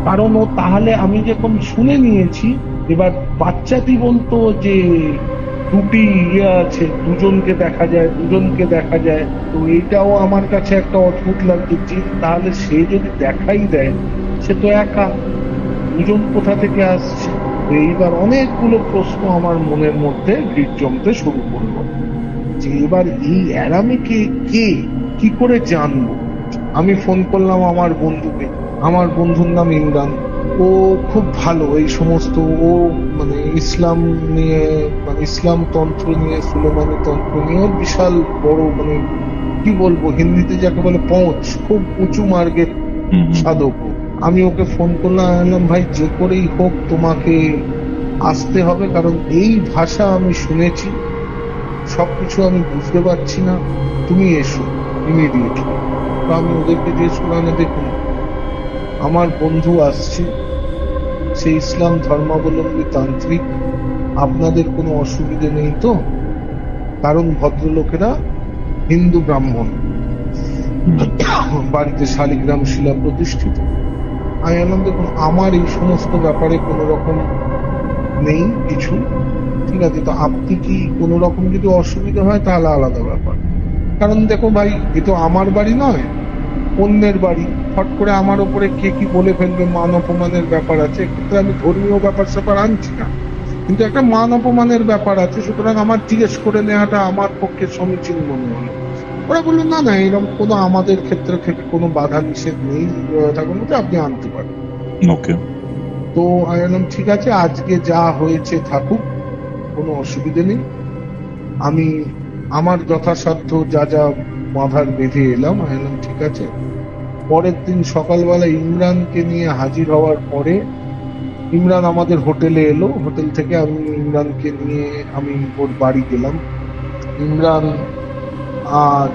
কারণ ও তাহলে আমি যেরকম শুনে নিয়েছি, এবার বাচ্চাটি বলতো যে দুটি আছে, দুজনকে দেখা যায়। তো এটাও আমার কাছে একটা অদ্ভুত লাগছে। তাহলে সে যদি দেখাই দেয়, সে তো একা, দুজন কোথা থেকে আসছে? এইবার অনেকগুলো প্রশ্ন আমার মনের মধ্যে ভিড় জমতে শুরু করলো। যে এবার এই অ্যারামিকে কে কি করে জানবো। আমি ফোন করলাম আমার বন্ধুকে, আমার বন্ধুর নাম ইমরান। ও খুব ভালো এই সমস্ত, ও মানে ইসলাম নিয়ে, মানে ইসলাম তন্ত্র নিয়ে, সুলেমানি তন্ত্র নিয়ে ওর বিশাল বড়, মানে কি বলবো, হিন্দিতে যাকে বলে পৌঁছ, খুব উঁচু মার্গের সাধক ও। আমি ওকে ফোন করলাম, আমি বললাম ভাই যে করেই হোক তোমাকে আসতে হবে, কারণ এই ভাষা আমি শুনেছি, সবকিছু আমি বুঝতে পারছি না, তুমি এসো ইমিডিয়েটলি। তো আমি ওদেরকে জিজ্ঞেস করলাম, দেখুন আমার বন্ধু আসছে, সে ইসলাম ধর্মাবলম্বী তান্ত্রিক, আপনাদের কোনো অসুবিধে নেই তো? কারণ ভদ্রলোকেরা হিন্দু ব্রাহ্মণ, বাড়িতে শালিগ্রাম শিলা প্রতিষ্ঠিত। আমি বললাম দেখুন আমার এই সমস্ত ব্যাপারে কোনো রকম নেই কিছু, ঠিক আছে, তো আপনি কি কোনো রকম যদি অসুবিধা হয় তাহলে আলাদা ব্যাপার। কারণ দেখো ভাই, এ তো আমার বাড়ি নয়, অন্যের বাড়ি, ফট করে আমার ওপরে কে কি বলে ফেলবে, মান অপমানের ব্যাপার আছে। এক্ষেত্রে আমি ধর্মীয় ব্যাপার স্যাপার আনছি না, কিন্তু একটা মান অপমানের ব্যাপার আছে, সুতরাং আমার জিজ্ঞেস করে নেওয়াটা আমার পক্ষে সমীচীন মনে হলো। ওরা বললো না না, এরকম কোনো আমাদের ক্ষেত্রে থেকে কোনো বাধা নিষেধ নেই, থাকার মধ্যে আপনি আনতে পারেন। ওকে। তো আমি বললাম ঠিক আছে, আজকে যা হয়েছে থাকুক, কোনো অসুবিধে নেই, আমি আমার যথাসাধ্য যা যা বাঁধার বেঁধে এলাম। আমি বললাম ঠিক আছে। পরের দিন সকালবেলা ইমরানকে নিয়ে হাজির হওয়ার পরে ইমরান আমাদের হোটেলে এলো, হোটেল থেকে আমি ইমরানকে নিয়ে আমি ওর বাড়ি গেলাম। ইমরান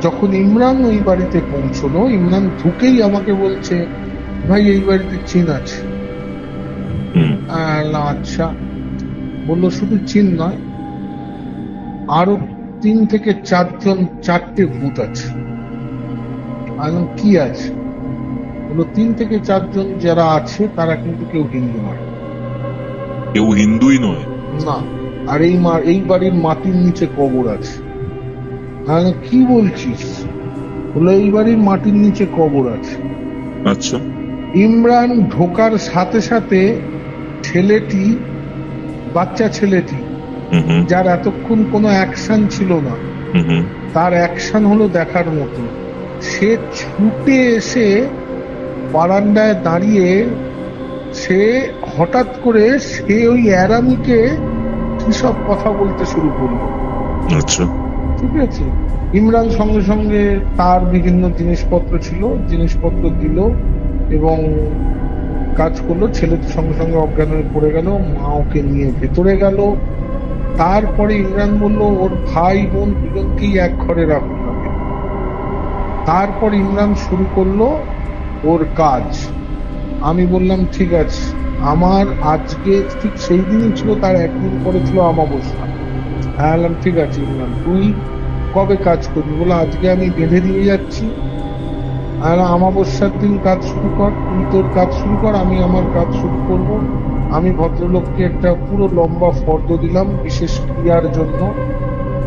যখন ইমরান ওই বাড়িতে পৌঁছলো, ইমরান ঢুকেই আমাকে বলছে, ভাই এই বাড়িতে চিন আছে? আচ্ছা। বললো শুধু চিন নয়, আরো 3 থেকে 4টে ভূত আছে। আমি কি আছে? বললো 3 থেকে 4জন যারা আছে তারা কিন্তু কেউ হিন্দু নয়। কেউ হিন্দুই নয়? না। আর এই বাড়ির মাটির নিচে কবর আছে। আমি কি বলছিস? বললো এই বাড়ির মাটির নিচে কবর আছে। আচ্ছা। ইমরান ঢোকার সাথে সাথে ছেলেটি, বাচ্চা ছেলেটি, যার এতক্ষণ কোনো অ্যাকশন ছিল না, তার অ্যাকশন হলো দেখার মতো। সে ছুটে এসে বারান্দায় দাঁড়িয়ে সে হঠাৎ করে সে ওই অ্যারামিকে কি সব কথা বলতে শুরু করলো। আচ্ছা। ঠিক আছে। ইমরান সঙ্গে সঙ্গে তার বিভিন্ন জিনিসপত্র ছিল, জিনিসপত্র দিল এবং কাজ করলো। ছেলেটি সঙ্গে সঙ্গে অজ্ঞান হয়ে পড়ে গেল, মা ওকে নিয়ে ভেতরে গেল। তারপরে ইমরান বলল ওর ভাই বোন দুজনকেই এক ঘরে রাখুন আগে। তারপর ইমরান শুরু করলো ওর কাজ। আমি বললাম ঠিক আছে। আমার আজকে ঠিক সেই দিনই ছিল, তার একদিন পরে ছিল অমাবস্যা। হ্যাঁ, বললাম ঠিক আছে ইমরান, তুই কবে কাজ করবি? বলে আজকে আমি বেঁধে দিয়ে যাচ্ছি। আর অমাবস্যার দিন কাজ শুরু কর, তুই তোর কাজ শুরু কর, আমি আমার কাজ শুরু করব। আমি ভদ্রলোককে একটা পুরো লম্বা ফর্দ দিলাম বিশেষ ক্রিয়ার জন্য,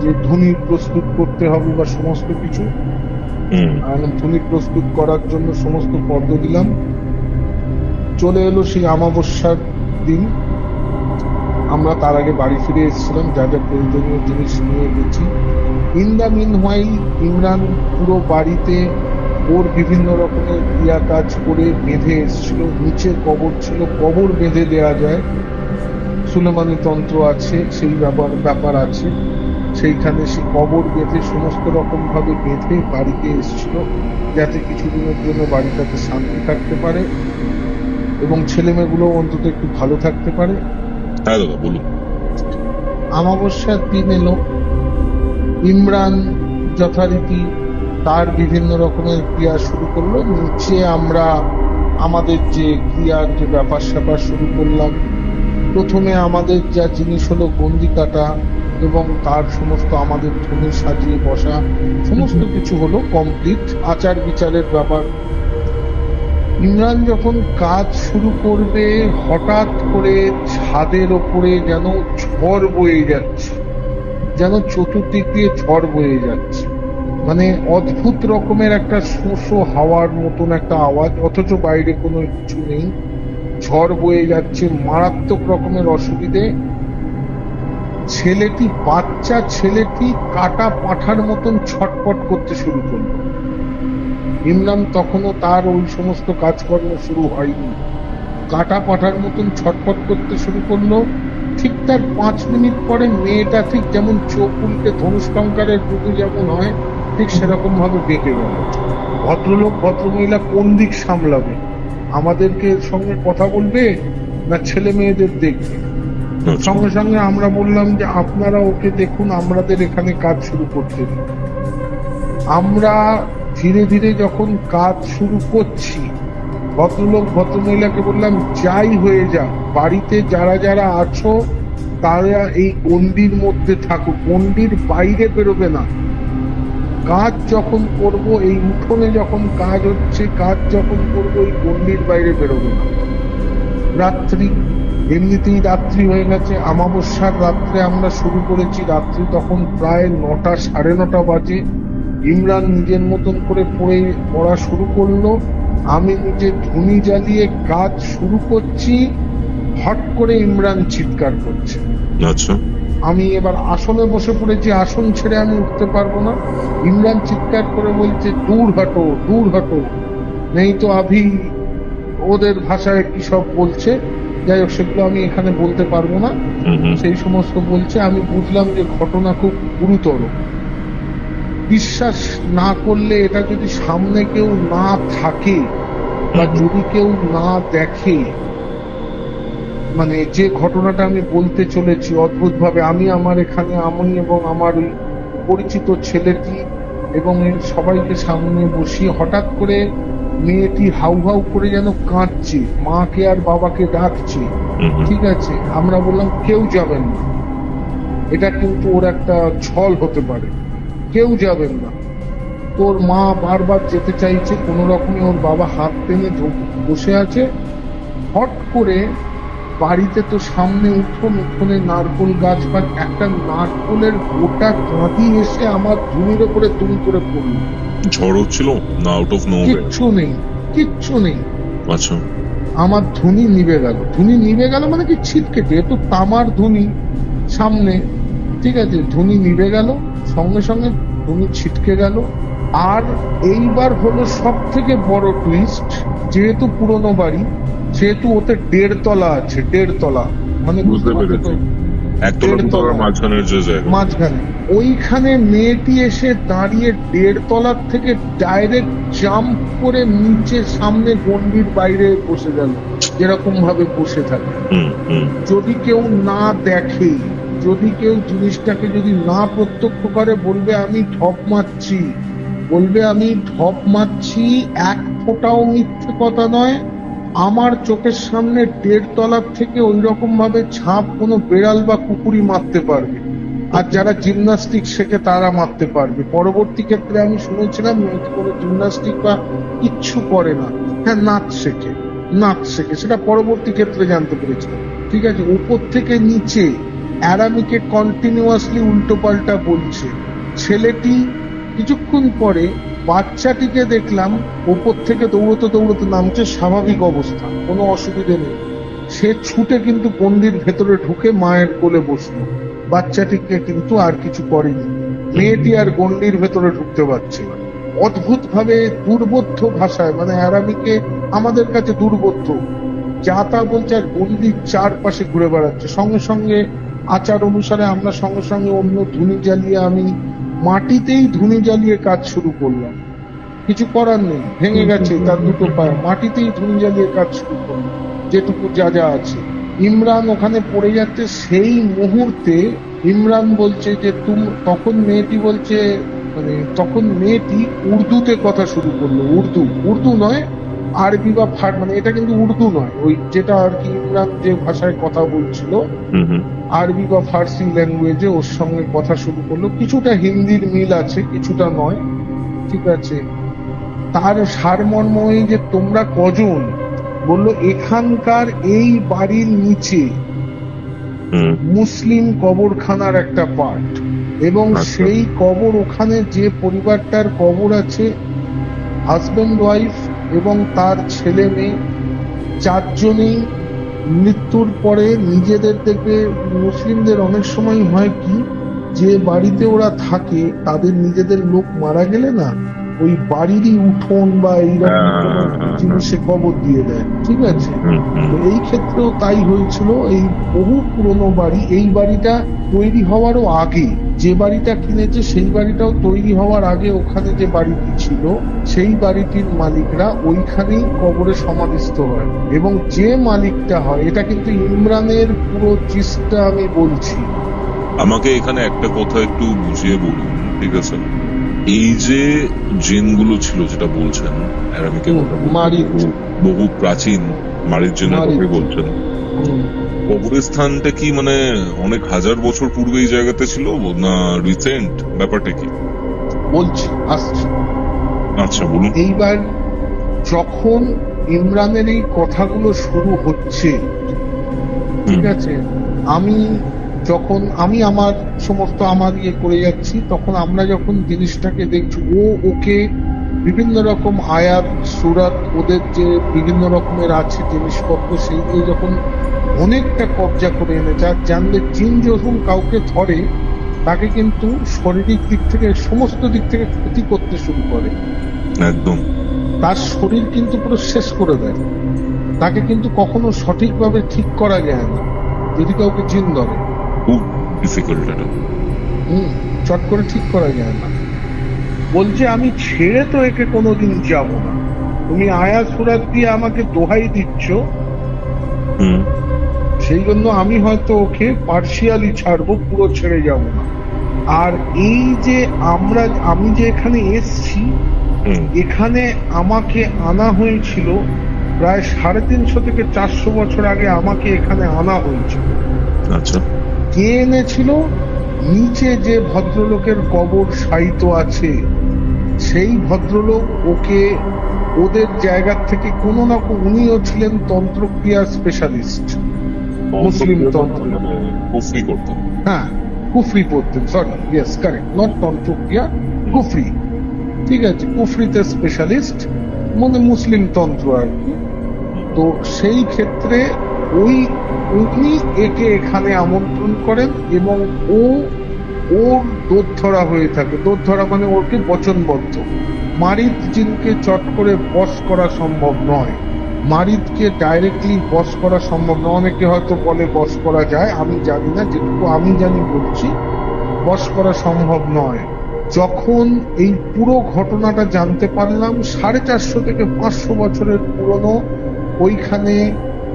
যে ধুনি প্রস্তুত করতে হবে বা সমস্ত কিছু। ধুনি প্রস্তুত করার জন্য সমস্ত ফর্দ দিলাম। চলে এলো সেই অমাবস্যার দিন। আমরা তার আগে বাড়ি ফিরে এসেছিলাম, যা যা প্রয়োজনীয় জিনিস নিয়ে গেছি। In the meanwhile Imran পুরো বাড়িতে ওর বিভিন্ন রকমের ক্রিয়া কাজ করে বেঁধে এসেছিল। নিচে কবর ছিল, কবর বেঁধে দেয়া যায়, সুলেমানি তন্ত্র আছে, সেই ব্যাপার আছে। সেইখানে সে কবর বেঁধে সমস্ত রকম ভাবে বেঁধে বাড়িতে এসেছিল, যাতে কিছুদিনের জন্য বাড়িটাতে শান্তি থাকতে পারে এবং ছেলেমেয়েগুলো অন্তত একটু ভালো থাকতে পারে। হ্যাঁ দাদা বলুন। অমাবস্যার দিন এলো, ইমরান যথারীতি তার বিভিন্ন রকমের ক্রিয়া শুরু করলো। নিচে আমরা আমাদের যে ক্রিয়ার যে ব্যাপার স্যাপার শুরু করলাম। প্রথমে আমাদের যা জিনিস হলো গন্ডি কাটা এবং তার সমস্ত আমাদের ধুনি সাজিয়ে বসা, সমস্ত কিছু হলো কমপ্লিট। আচার বিচারের ব্যাপার। ইমরান যখন কাজ শুরু করবে, হঠাৎ করে ছাদের ওপরে যেন ঝড় বয়ে যাচ্ছে, যেন চতুর্দিক দিয়ে ঝড় বয়ে যাচ্ছে। মানে অদ্ভুত রকমের একটা শোঁ হাওয়ার মতন একটা আওয়াজ, অথচ বাইরে কোনো কিছু নেই। ঝড় বয়ে যাচ্ছে, মারাত্মক রকমের অসুবিধে। বাচ্চা ছেলেটি কাটা পাঁঠার মতন ছটপট করতে শুরু করলো। ইমরান তখনও তার ওই সমস্ত কাজকর্ম শুরু হয়নি, কাটা পাঁঠার মতন ছটপট করতে শুরু করলো। ঠিক তার 5 মিনিট পরে মেয়েটা ঠিক যেমন চোখ উল্টে ধনুষ্টঙ্কারের দুটো যেমন হয় ঠিক সেরকম ভাবে বেঁকে গেল। ভদ্রলোক ভদ্রমহিলা কোন দিক সামলাবে, আমাদেরকে সঙ্গে কথা বলবে না ছেলে মেয়েদের দেখবে? সঙ্গে সঙ্গে আমরা বললাম যে আপনারা ওকে দেখুন, আমাদের এখানে কাজ শুরু করতে দিন। আমরা ধীরে ধীরে যখন কাজ শুরু করছি, ভদ্রলোক ভদ্রমহিলাকে বললাম যাই হয়ে যাক, বাড়িতে যারা যারা আছো তারা এই গণ্ডির মধ্যে থাকো, গণ্ডির বাইরে বেরোবে না। কাজ যখন করব, এই উঠোনে যখন কাজ হচ্ছে, কাজ যখন করবো এই গণ্ডির বাইরে বেরোবে না। রাত্রি, এমনিতেই রাত্রি হয়ে গেছে, অমাবস্যার রাত্রে আমরা শুরু করেছি। রাত্রি তখন প্রায় 9টা, 9:30 বাজে। ইমরান নিজের মতন করে পড়া শুরু করলো, আমি নিজে ধুনি জ্বালিয়ে কাজ শুরু করছি। হট করে ইমরান চিৎকার করছে। আচ্ছা, আমি এবার আসনে বসে পড়েছি, আসন ছেড়ে আমি উঠতে পারবো না। ইমরান চিৎকার করে বলছে দূর হটো, দূর হটো, নেই তো আভি, ওদের ভাষায় কি সব বলছে। যাই হোক, সেগুলো আমি এখানে বলতে পারবো না। সেই সমস্ত বলছে। আমি বুঝলাম যে ঘটনা খুব গুরুতর। বিশ্বাস না করলে, এটা যদি সামনে কেউ না থাকে বা যদি কেউ না দেখে, মানে যে ঘটনাটা আমি বলতে চলেছি অদ্ভুত ভাবে, আমি এবং আমার ওই পরিচিত ছেলেটি এবং এর সবাইকে সামনে বসিয়ে হঠাৎ করে মেয়েটি হাউ হাউ করে যেন কাঁদছে, মাকে আর বাবাকে ডাকছে। ঠিক আছে, আমরা বললাম কেউ যাবেন না, এটা কিন্তু ওর একটা ছল হতে পারে, কেউ যাবেন না। তোর মা বারবার যেতে চাইছে, কোনো রকমে ওর বাবা হাত টেনে বসে আছে। হট করে বাড়িতে তো সামনে উঠোনে নারকোল গাছ, বা একটা নারকোলের গোটা কাঁদি এসে আমার ধুনির ওপরে তুলি করে পড়লো। ঝড় হচ্ছিল না? Out of nowhere? কিচ্ছু নেই। আচ্ছা, আমার ধুনি নিভে গেল মানে কি ছিটকে, যেহেতু তামার ধুনি সামনে, ঠিক আছে, ধুনি নিভে গেল, সঙ্গে সঙ্গে ধুনি ছিটকে গেল। আর এইবার হলো সব থেকে বড় টুইস্ট, যেহেতু পুরনো বাড়ি, সেহেতু ওতে 1.5 তলা আছে, 1.5 তলা, মানে বুঝতে পেরেছি, একতলা দুতলার মাঝখানের যে জায়গা, মাঝখানে ওইখানে মেয়েটি এসে দাঁড়িয়ে 1.5 তলার থেকে ডাইরেক্ট জাম্প করে নিচে সামনে গণ্ডির বাইরে বসে গেল, যেরকম ভাবে বসে থাকে। যদি কেউ না দেখে, যদি কেউ জিনিসটাকে যদি না প্রত্যক্ষ করে, বলবে আমি ঢপ মারছি, এক ফোঁটাও মিথ্যে কথা নয়। আমার চোখের সামনে 1.5 তলার থেকে ওই রকম ভাবে ঝাঁপ কোনো বেড়াল বা কুকুরই মারতে পারবে, আর যারা জিমন্যাস্টিক শেখে তারা মারতে পারবে। পরবর্তী ক্ষেত্রে আমি শুনেছিলাম কোনো জিমন্যাস্টিক বা কিচ্ছু করে না, হ্যাঁ নাচ শেখে, সেটা পরবর্তী ক্ষেত্রে জানতে পেরেছিলাম। ঠিক আছে, উপর থেকে নিচে অ্যারামিকে কন্টিনিউয়াসলি উল্টো পাল্টা বলছে। ছেলেটি কিছুক্ষণ পরে বাচ্চাটিকে দেখলাম উপর থেকে দৌড়তে নামছে, স্বাভাবিক অবস্থা, কোনো অসুবিধে নেই। সে ছুটে কিন্তু গণ্ডির ভেতরে ঢুকে মায়ের কোলে বসলো। বাচ্চাটিকে কিন্তু আর কিছু করেনি, মেয়েটি আর গণ্ডির ভেতরে ঢুকতে পারছে না। অদ্ভুত ভাবে দুর্বোধ্য ভাষায়, মানে অ্যারামিকে আমাদের কাছে দুর্বোধ্য, যা তা বলছে, আর গণ্ডির চারপাশে ঘুরে বেড়াচ্ছে। সঙ্গে সঙ্গে আচার অনুসারে আমরা সঙ্গে সঙ্গে অন্য ধুনি জ্বালিয়ে, আমি মাটিতেই ধুনি জ্বালিয়ে কাজ শুরু করলাম। কিছু করার নেই, ভেঙে গেছে তার দুটো পায়ে, মাটিতেই ধুনি জ্বালিয়ে কাজ শুরু করলাম যেটুকু যা আছে। ইমরান ওখানে পড়ে যাচ্ছে। সেই মুহূর্তে ইমরান বলছে যে তখন মেয়েটি উর্দুতে কথা শুরু করলো। উর্দু নয়, আরবি বা মানে এটা কিন্তু উর্দু নয়, ওই যেটা আর কি ইমরান যে ভাষায় কথা বলছিল, আরবি বা ফার্সি ল্যাঙ্গুয়েজে ওর সঙ্গে কথা শুরু করলো। কিছুটা হিন্দির মিল আছে, কিছুটা নয়, ঠিক আছে। তার সারমর্ম এই যে তোমরা কজন, বললো এখানকার এই বাড়ির নিচে মুসলিম কবরখানার একটা পার্ট, এবং সেই কবর, ওখানে যে পরিবারটার কবর আছে, হাজবেন্ড ওয়াইফ এবং তার ছেলে মেয়ে 4 জনেই মৃত্যুর পরে নিজেদের থেকে মুসলিমদের অনেক সময় হয় কি, যে বাড়িতে ওরা থাকে তাদের নিজেদের লোক মারা গেলে না ওই বাড়িরই উঠোন বা এইরকম কোনো জিনিসে কবর দিয়ে দেয়, ঠিক আছে? তো এই ক্ষেত্রেও তাই হয়েছিল। এই বহু পুরনো বাড়ি, এই বাড়িটা তৈরি হওয়ারও আগে, যে বাড়িটা কিনেছে সেই বাড়িটাও তৈরি হওয়ার আগে ওখানে যে বাড়িটি ছিল সেই বাড়িটির মালিকরা ওইখানেই কবরে সমাধিস্থ হয়। এবং যে মালিকটা হয়, এটা কিন্তু ইমরানের পুরো চিজটা আমি বলছি। আমাকে এখানে একটা কথা একটু বুঝিয়ে বলুন, ঠিক আছে? এই যে জিনগুলো ছিল যেটা বলছেন, অ্যারামিকে মারিদ। বহু প্রাচীন মারিদ জিনের কথাই বলছেন, কবরস্থানটা কি মানে অনেক হাজার বছর পূর্বে এই জায়গাতে ছিল না রিসেন্ট ব্যাপারটা কি? বলছি, আসছি। আচ্ছা বলুন। এইবার যখন ইমরানের এই কথাগুলো শুরু হচ্ছে, ঠিক আছে, আমি আমার সমস্ত আমার ইয়ে করে যাচ্ছি, তখন আমরা যখন জিনিসটাকে দেখছি, ওকে বিভিন্ন রকম আয়াত সূরাত ওদের যে বিভিন্ন রকমের আছে জিনিসপত্র, সেই দিয়ে যখন অনেকটা কবজা করে এনেছে। আর জানলে জিন যখন কাউকে ধরে তাকে কিন্তু শারীরিক দিক থেকে সমস্ত দিক থেকে ক্ষতি করতে শুরু করে, একদম তার শরীর কিন্তু পুরো শেষ করে দেয়, তাকে কিন্তু কখনো সঠিকভাবে ঠিক করা যায় না যদি কাউকে জিন ধরে। খুব ডিফিকাল্ট এটা। চট করে ঠিক করা যায় না। বলছে আমি ছেড়ে তো একে কোনোদিন যাব না, তুমি আয়াত সূরা দিয়ে আমাকে দোহাই দিচ্ছ, সেই জন্য আমি হয়তো ওকে পার্শিয়ালি ছাড়বো, পুরো ছেড়ে যাব না। আর এই যে আমি যে এখানে এসছি, এখানে আমাকে আনা হয়েছিল প্রায় 350 থেকে 400 বছর আগে আমাকে এখানে আনা হয়েছিল। আচ্ছা, কে এনেছিল? নিচে যে ভদ্রলোকের কবর শায়িত আছে সেই ভদ্রলোক ওকে ওদের জায়গা থেকে কোনো না উনিও ছিলেন তন্ত্রক্রিয়া স্পেশালিস্ট, মুসলিম তন্ত্র। কুফরি করতেন। হ্যাঁ, কুফরি পড়তেন, সরি, ইয়েস কারেক্ট, নট তন্ত্রক্রিয়া, কুফরি, ঠিক আছে, কুফরিতে স্পেশালিস্ট, মানে মুসলিম তন্ত্র আর কি। তো সেই ক্ষেত্রে উনি একে এখানে আমন্ত্রণ করেন এবং ওর দোরধরা হয়ে থাকে। দোরধরা মানে ওকে বচনবদ্ধ। মারিদ জিনকে চট করে বশ করা সম্ভব নয়, মারিদকে ডাইরেক্টলি বশ করা সম্ভব নয়। অনেকে হয়তো বলে বশ করা যায়, আমি জানি না, যেটুকু আমি জানি বলছি, বশ করা সম্ভব নয়। যখন এই পুরো ঘটনাটা জানতে পারলাম, 450 থেকে 500 বছরের পুরনো ওইখানে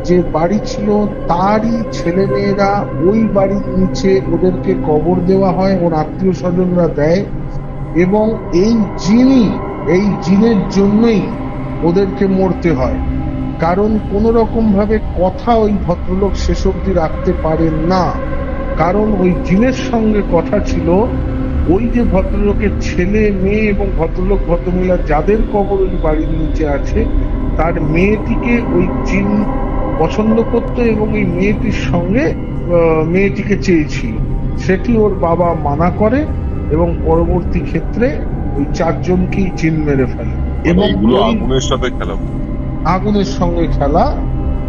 যে বাড়ি ছিল তারই ছেলে মেয়েরা ওই বাড়ির নিচে ওদেরকে কবর দেওয়া হয়, ওর আত্মীয় স্বজনরা দেয়, এবং এই জিনের জন্যই ওদেরকে মরতে হয়। কারণ কোন রকম ভাবে কথা ওই ভদ্রলোক শেষ অবধি রাখতে পারেন না, কারণ ওই জিনের সঙ্গে কথা ছিল ওই যে ভদ্রলোকের ছেলে মেয়ে এবং ভদ্রলোক ভদ্রমহিলা যাদের কবর ওই বাড়ির নিচে আছে, তার মেয়েটিকে ওই জিন পছন্দ করত এবং এই মেয়েটির সঙ্গে মেয়েটিকে চেয়েছিল। সেটি ওর বাবা মানা করে এবং পরবর্তী ক্ষেত্রে ওই 4 জনকেই জিন মেরে ফেলে। এবং আগুনের সাথে খেলা, আগুনের সঙ্গে খেলা,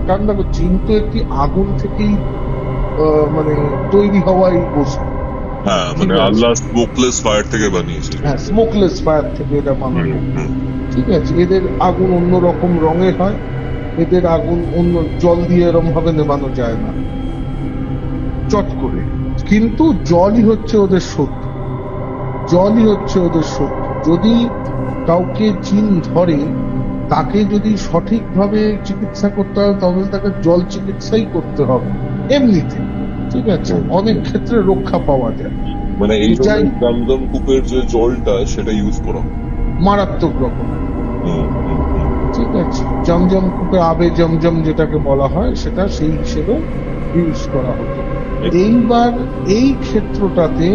কারণ দেখো জিন তো একটি আগুন থেকেই মানে তৈরি হওয়া এই বস্তু। হ্যাঁ, মানে আল্লাহ স্মোকলেস ফায়ার থেকে বানিয়েছে। হ্যাঁ, স্মোকলেস ফায়ার থেকে এটা বানানো, ঠিক আছে। এদের আগুন অন্য রকম রঙের হয়, এদের আগুন অন্য জল দিয়ে এরম ভাবে নেবানো যায় না চট করে, কিন্তু জলই হচ্ছে ওদের শত্রু, জলই হচ্ছে ওদের শত্রু। যদি কাউকে জিন ধরে তাকে যদি সঠিকভাবে চিকিৎসা করতে হয় তবে তাকে জল চিকিৎসাই করতে হবে এমনিতে, ঠিক আছে, অনেক ক্ষেত্রে রক্ষা পাওয়া যায়। মানে এই জমজম কূপের যে জলটা সেটা ইউজ করা মারাত্মক রকম, ঠিক আছে, জমজম কূপে আবে জমজম যেটাকে বলা হয় সেটা সেই হিসেবে ইউজ করা হতো। এইবার এই ক্ষেত্রটাতে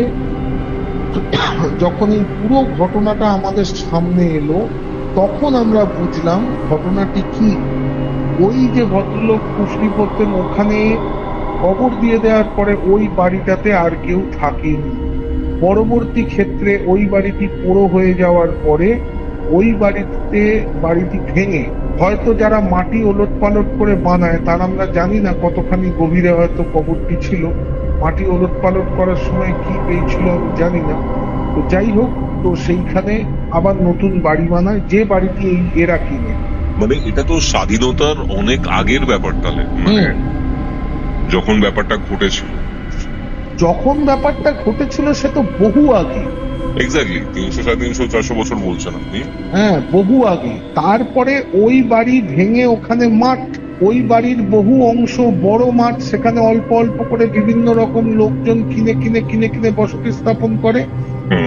যখন এই পুরো ঘটনাটা আমাদের সামনে এলো তখন আমরা বুঝলাম ঘটনাটি কি। ওই যে ভদ্রলোক কুফরি করতেন ওখানে কবর দিয়ে দেওয়ার পরে ওই বাড়িটাতে আর কেউ থাকেনি। পরবর্তী ক্ষেত্রে ওই বাড়িটি পুরো হয়ে যাওয়ার পরে ওই বাড়িটি ভেঙে হয়তো যারা মাটি ওলট পালট করে বানায় তার আমরা জানি না কতখানি গভীরে হয়তো কবরটি ছিল, মাটি ওলট পালট করার সময় কি পেয়েছিল আমি জানি না। তো যাই হোক, তো সেইখানে আবার নতুন বাড়ি বানায়, যে বাড়িটি এরা কিনে। মানে এটা তো স্বাধীনতার অনেক আগের ব্যাপার তাহলে, মানে যখন ব্যাপারটা ঘটেছিল। যখন ব্যাপারটা ঘটেছিল সে তো বহু আগে, এক্স্যাক্টলি 300, 350, 400 বছর বলছেন আপনি। হ্যাঁ বহু আগে। তারপরে ওই বাড়ি ভেঙে ওখানে মাঠ, ওই বাড়ির বহু অংশ বড় মাঠ, সেখানে অল্প অল্প করে বিভিন্ন রকম লোকজন কিনে কিনে কিনে কিনে বসতি স্থাপন করে।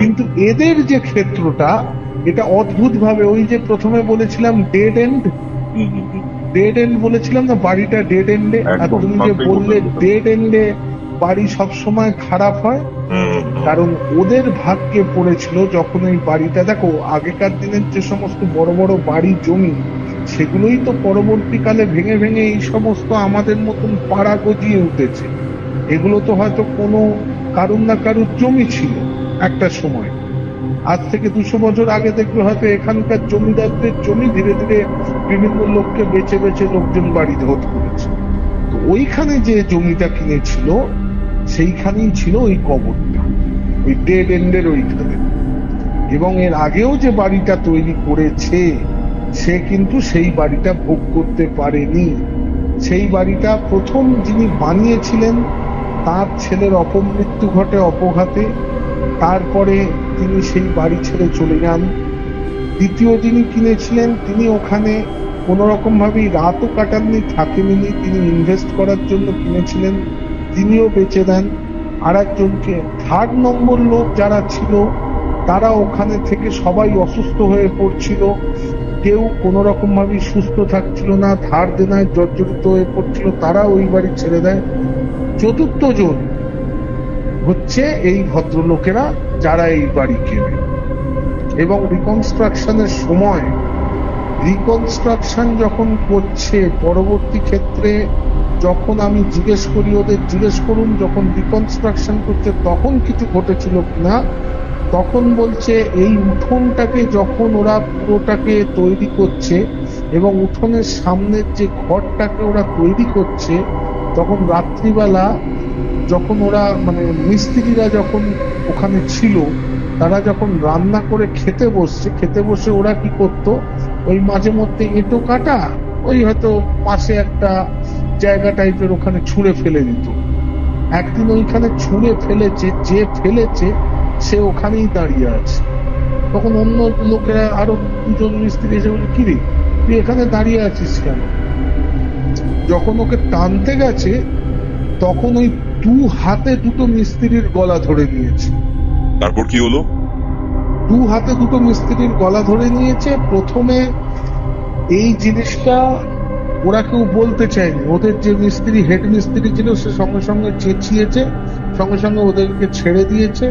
কিন্তু এদের যে ক্ষেত্রটা, এটা অদ্ভুত ভাবে, ওই যে প্রথমে বলেছিলাম ডেড এন্ড, ডেড এন্ড বলেছিলাম না, বাড়িটা ডেড এন্ডে। আর একদম, তুমি যে বললে ডেড এন্ডে বাড়ি সবসময় খারাপ হয়, কারণ ওদের ভাগ্যে পড়েছিল যখন এই বাড়িটা, দেখো আগেকার দিনের যে সমস্ত বড় বড় বাড়ি জমি, সেগুলোই তো পরবর্তীকালে ভেঙে ভেঙে এই সমস্ত আমাদের মতন পাড়া গজিয়ে উঠেছে। এগুলো তো হয়তো কোনো কারুর না কারুর জমি ছিল একটা সময়। আজ থেকে 200 বছর আগে দেখবে হয়তো এখানকার জমিদারদের জমি ধীরে ধীরে বিভিন্ন লোককে বেচে বেচে লোকজন বাড়ি ধর করেছে। তো ওইখানে যে জমিটা কিনেছিল সেইখানেই ছিল ওই কবরটা, ওই ডেড এন্ডের ওইখানে। এবং এর আগেও যে বাড়িটা তৈরি করেছে সে কিন্তু সেই বাড়িটা ভোগ করতে পারেনি। সেই বাড়িটা প্রথম যিনি বানিয়েছিলেন তার ছেলের অপমৃত্যু ঘটে অপঘাতে, তারপরে তিনি সেই বাড়ি ছেড়ে চলে যান। দ্বিতীয় যিনি কিনেছিলেন তিনি ওখানে কোনো রকম ভাবেই রাতও কাটাননি, থাকেননি, তিনি ইনভেস্ট করার জন্য কিনেছিলেন, তিনিও বেচে দেন। আর একজনকে, থার্ড নম্বর লোক যারা ছিল তারা ওখানে থেকে সবাই অসুস্থ হয়ে পড়ছিল, কেউ কোনো রকম ভাবে সুস্থ থাকছিল না, ধার দেনায় জর্জরিত হয়ে পড়ছিল, তারা ওই বাড়ি ছেড়ে দেয়। চতুর্থ জন হচ্ছে এই ভদ্রলোকেরা যারা এই বাড়ি কেনে। এবং রিকনস্ট্রাকশনের সময়, রিকনস্ট্রাকশন যখন করছে পরবর্তী ক্ষেত্রে, যখন আমি জিজ্ঞেস করি ওদের, জিজ্ঞেস করুন যখন রিকনস্ট্রাকশন করছে তখন কিছু ঘটেছিল কিনা, তখন বলছে এই উঠোনটাকে যখন ওরা পুরোটাকে তৈরি করছে এবং উঠোনের সামনের যে ঘরটাকে ওরা তৈরি করছে, তখন রাত্রিবেলা যখন ওরা, মানে মিস্ত্রিরা যখন ওখানে ছিল, তারা যখন রান্না করে খেতে বসে ওরা কি করতো, ওই মাঝে মধ্যে এঁটো কাটা, ওই হয়তো পাশে একটা জায়গা টাইপের ওখানে ছুঁড়ে ফেলে দিত। একদিন ওইখানে ছুঁড়ে ফেলেছে, যে ফেলেছে সে ওখানেই দাঁড়িয়ে আছে। তখন অন্য লোকেরা, আরো দুজন মিস্ত্রি এসে বলে, কি রে তুই এখানে দাঁড়িয়ে আছিস কেন? যখন ওকে টানতে গেছে তখন ওই 2 হাতে 2টো মিস্ত্রির গলা ধরে নিয়েছে। তারপর কি হলো? 2 হাতে 2টো মিস্ত্রির গলা ধরে নিয়েছে। প্রথমে এই জিনিসটা ওরা কেউ বলতে চায়নি, ওদের যে মিস্ত্রি, হেড মিস্ত্রি ছিল, সে সঙ্গে সঙ্গে চেঁচিয়েছে, সঙ্গে সঙ্গে ওদেরকে ছেড়ে দিয়েছে।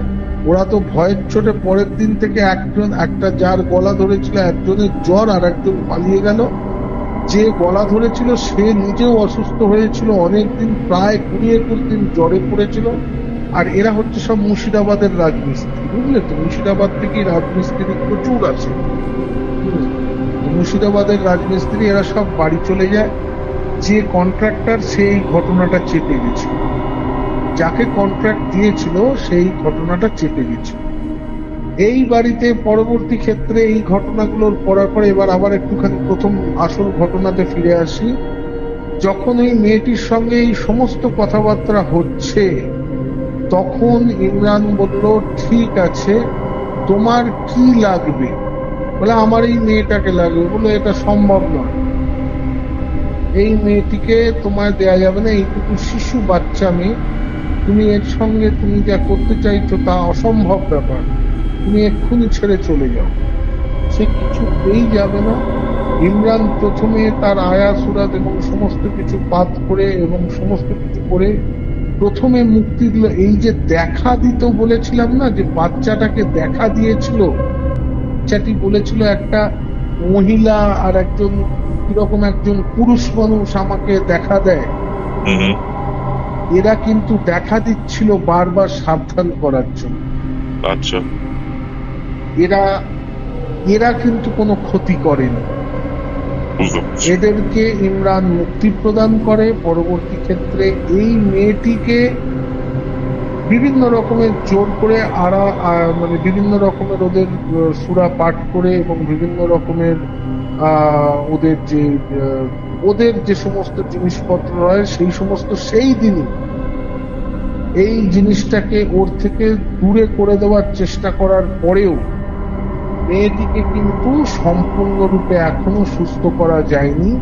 ওরা তো ভয়ের চোটে পরের দিন থেকে একজন, একটা যার গলা ধরেছিল একজনের জ্বর, আর একজন পালিয়ে গেল। যে গলা ধরেছিল সে নিজেও অসুস্থ হয়েছিল অনেকদিন, প্রায় 20-21 দিন জ্বরে পড়েছিল। আর এরা হচ্ছে সব মুর্শিদাবাদের রাজমিস্ত্রি, বুঝলে তো, মুর্শিদাবাদ থেকে রাজমিস্ত্রি প্রচুর আছে। মুর্শিদাবাদের রাজমিস্ত্রি, এরা সব বাড়ি চলে যায়। যে কন্ট্রাক্টর সেই ঘটনাটা চেপে গেছিল, যাকে কন্ট্রাক্ট দিয়েছিল সেই ঘটনাটা চেপে গেছিল। এই বাড়িতে পরবর্তী ক্ষেত্রে এই ঘটনাগুলোর পরার পরে এবার আবার একটুখানি প্রথম আসল ঘটনাতে ফিরে আসি। যখন ওই মেয়েটির সঙ্গে এই সমস্ত কথাবার্তা হচ্ছে তখন ইমরান বলল, ঠিক আছে তোমার কি লাগবে? বলে আমার এই মেয়েটাকে লাগবে। বলে এটা সম্ভব নয়, এই মেয়েটিকে তোমায় দেয়া যাবে না, এইটুকু শিশু বাচ্চা মেয়ে, তুমি এর সঙ্গে তুমি যা করতে চাইছো তা অসম্ভব ব্যাপার, তুমি এক্ষুনি ছেড়ে চলে যাও। সে কিছুতেই যাবে না। ইমরান প্রথমে তার আয়া সুরাত এবং সমস্ত কিছু পাঠ করে এবং সমস্ত কিছু করে প্রথমে মুক্তি দিল। এই যে দেখা দিত বলেছিলাম না, যে বাচ্চাটাকে দেখা দিয়েছিল, বাচ্চাটি বলেছিল একটা মহিলা আর একজন কিরকম একজন পুরুষ মানুষ আমাকে দেখা দেয়। এরা কিন্তু দেখা দিচ্ছিল বারবার সাবধান করার জন্য। আচ্ছা, এরা কিন্তু কোনো ক্ষতি করেনি। বুঝতে পারছি। এদেরকে ইমরান মুক্তি প্রদান করে। পরবর্তী ক্ষেত্রে এই মেয়েটিকে বিভিন্ন রকমের জোর করে মানে বিভিন্ন রকমের ওদের সূরা পাঠ করে এবং বিভিন্ন রকমের ওদের যে সমস্ত জিনিসপত্র হয় সেই সমস্ত সেই দিনই এই জিনিসটাকে ওর থেকে দূরে করে দেওয়ার চেষ্টা করার পরেও মেয়েটিকে কিন্তু সম্পূর্ণরূপে এখনো সুস্থ করা যায়নি।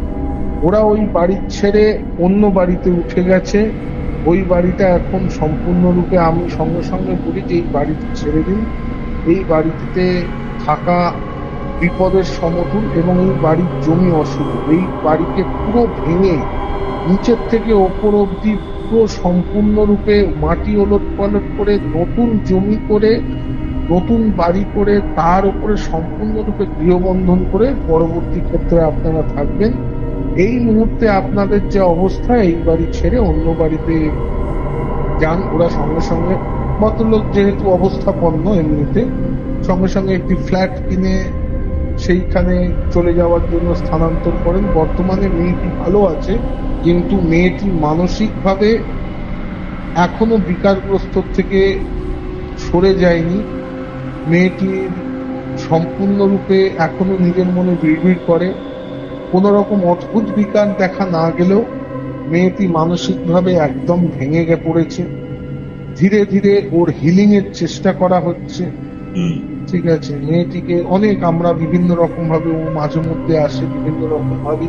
ওরা ওই বাড়ি ছেড়ে অন্য বাড়িতে উঠে গেছে। ওই বাড়িটা এখন সম্পূর্ণরূপে আমি সঙ্গে সঙ্গে বলি যে এই বাড়িতে ছেড়ে দিন। এই বাড়িতে থাকা বিপদের সমতুল এবং এই বাড়ির জমি অশুভ। এই বাড়িকে পুরো ভেঙে নিচের থেকে ওপর অব্দি পুরো সম্পূর্ণরূপে মাটি ওলট পালট করে নতুন জমি করে নতুন বাড়ি করে তার উপরে সম্পূর্ণরূপে গৃহবন্ধন করে পরবর্তী ক্ষেত্রে আপনারা থাকবেন। এই মুহূর্তে আপনাদের যে অবস্থা, এই বাড়ি ছেড়ে অন্য বাড়িতে যান। ওরা সঙ্গে সঙ্গে ভদ্রলোক যেহেতু অবস্থাপন্ন এমনিতে সঙ্গে সঙ্গে একটি ফ্ল্যাট কিনে সেইখানে চলে যাওয়ার জন্য স্থানান্তর করেন। বর্তমানে মেয়েটি ভালো আছে, কিন্তু মেয়েটি মানসিকভাবে এখনো বিকারগ্রস্ত থেকে সরে যায়নি। মেয়েটির সম্পূর্ণরূপে এখনো নিজের মনে বিড়বিড় করে। কোনো রকম অদ্ভুত বিকার দেখা না গেলেও মেয়েটি মানসিকভাবে একদম ভেঙে পড়েছে। ধীরে ধীরে ওর হিলিং এর চেষ্টা করা হচ্ছে। ঠিক আছে, মেয়েটিকে অনেক আমরা বিভিন্ন রকম ভাবে, ও মাঝে মধ্যে আসে বিভিন্ন রকম ভাবে,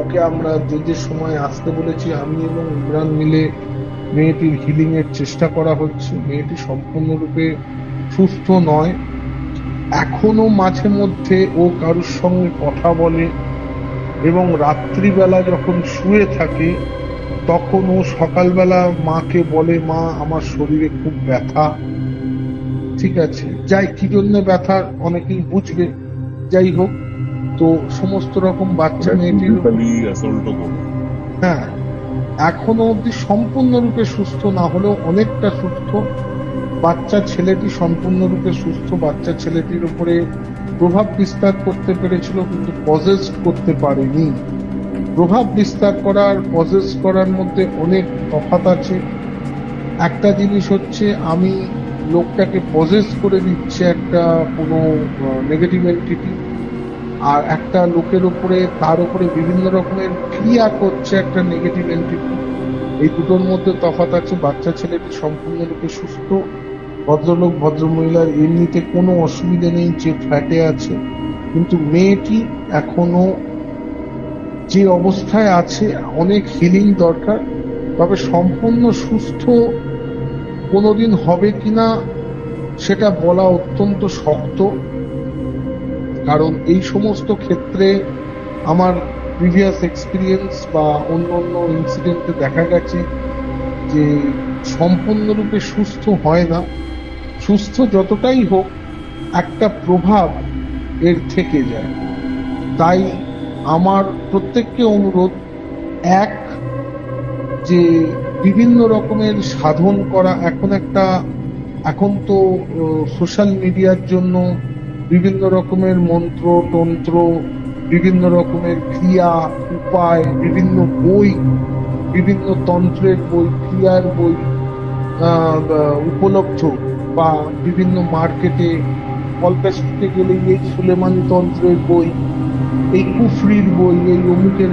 ওকে আমরা যে সময় আসতে বলেছি আমি এবং ইমরান মিলে মেয়েটির হিলিং এর চেষ্টা করা হচ্ছে। মেয়েটি সম্পূর্ণরূপে সুস্থ নয়। এখনো মাঝে মধ্যে ও কারোর সঙ্গে কথা বলে এবং রাত্রিবেলা যখন শুয়ে থাকে তখন ও সকালবেলা মাকে বলে, মা আমার শরীরে খুব ব্যথা। ঠিক আছে, যাই কি জন্য ব্যথা অনেকেই বুঝবে। যাই হোক, তো সমস্ত রকম বাচ্চা মেয়েটির হ্যাঁ এখনো অব্দি সম্পূর্ণরূপে সুস্থ না হলেও অনেকটা সুস্থ। বাচ্চা ছেলেটি সম্পূর্ণরূপে সুস্থ। বাচ্চা ছেলেটির উপরে প্রভাব বিস্তার করতে পেরেছিল কিন্তু পজেস করতে পারেনি। প্রভাব বিস্তার করার পজেস করার মধ্যে অনেক তফাৎ আছে। একটা জিনিস হচ্ছে আমি লোকটাকে পজেস করে দিচ্ছে একটা কোনো নেগেটিভ এন্টিটি, আর একটা লোকের উপরে তার উপরে বিভিন্ন রকমের ক্রিয়া করছে একটা নেগেটিভ এন্টিটি। এই দুটোর মধ্যে তফাৎ আছে। বাচ্চা ছেলেটি সম্পূর্ণরূপে সুস্থ। ভদ্রলোক ভদ্রমহিলার এমনিতে কোনো অসুবিধা নেই, যে ফ্ল্যাটে আছে। কিন্তু মেয়েটি এখনো যে অবস্থায় আছে অনেক হিলিং দরকার। তবে সম্পূর্ণ সুস্থ কোনোদিন হবে কিনা সেটা বলা অত্যন্ত শক্ত, কারণ এই সমস্ত ক্ষেত্রে আমার প্রিভিয়াস এক্সপিরিয়েন্স বা অন্য অন্য ইনসিডেন্টে দেখা গেছে যে সম্পূর্ণরূপে সুস্থ হয় না। সুস্থ যতটাই হোক একটা প্রভাব এর থেকে যায়। তাই আমার প্রত্যেককে অনুরোধ, এক, যে বিভিন্ন রকমের সাধন করা। এখন তো সোশ্যাল মিডিয়ার জন্য বিভিন্ন রকমের মন্ত্র তন্ত্র, বিভিন্ন রকমের ক্রিয়া উপায়, বিভিন্ন বই, বিভিন্ন তন্ত্রের বই, ক্রিয়ার বই উপলব্ধ, বা বিভিন্ন মার্কেটে কলকাতা গেলে এই সুলেমানি তন্ত্রের বই, এই কুফরির বই, এই অমুকের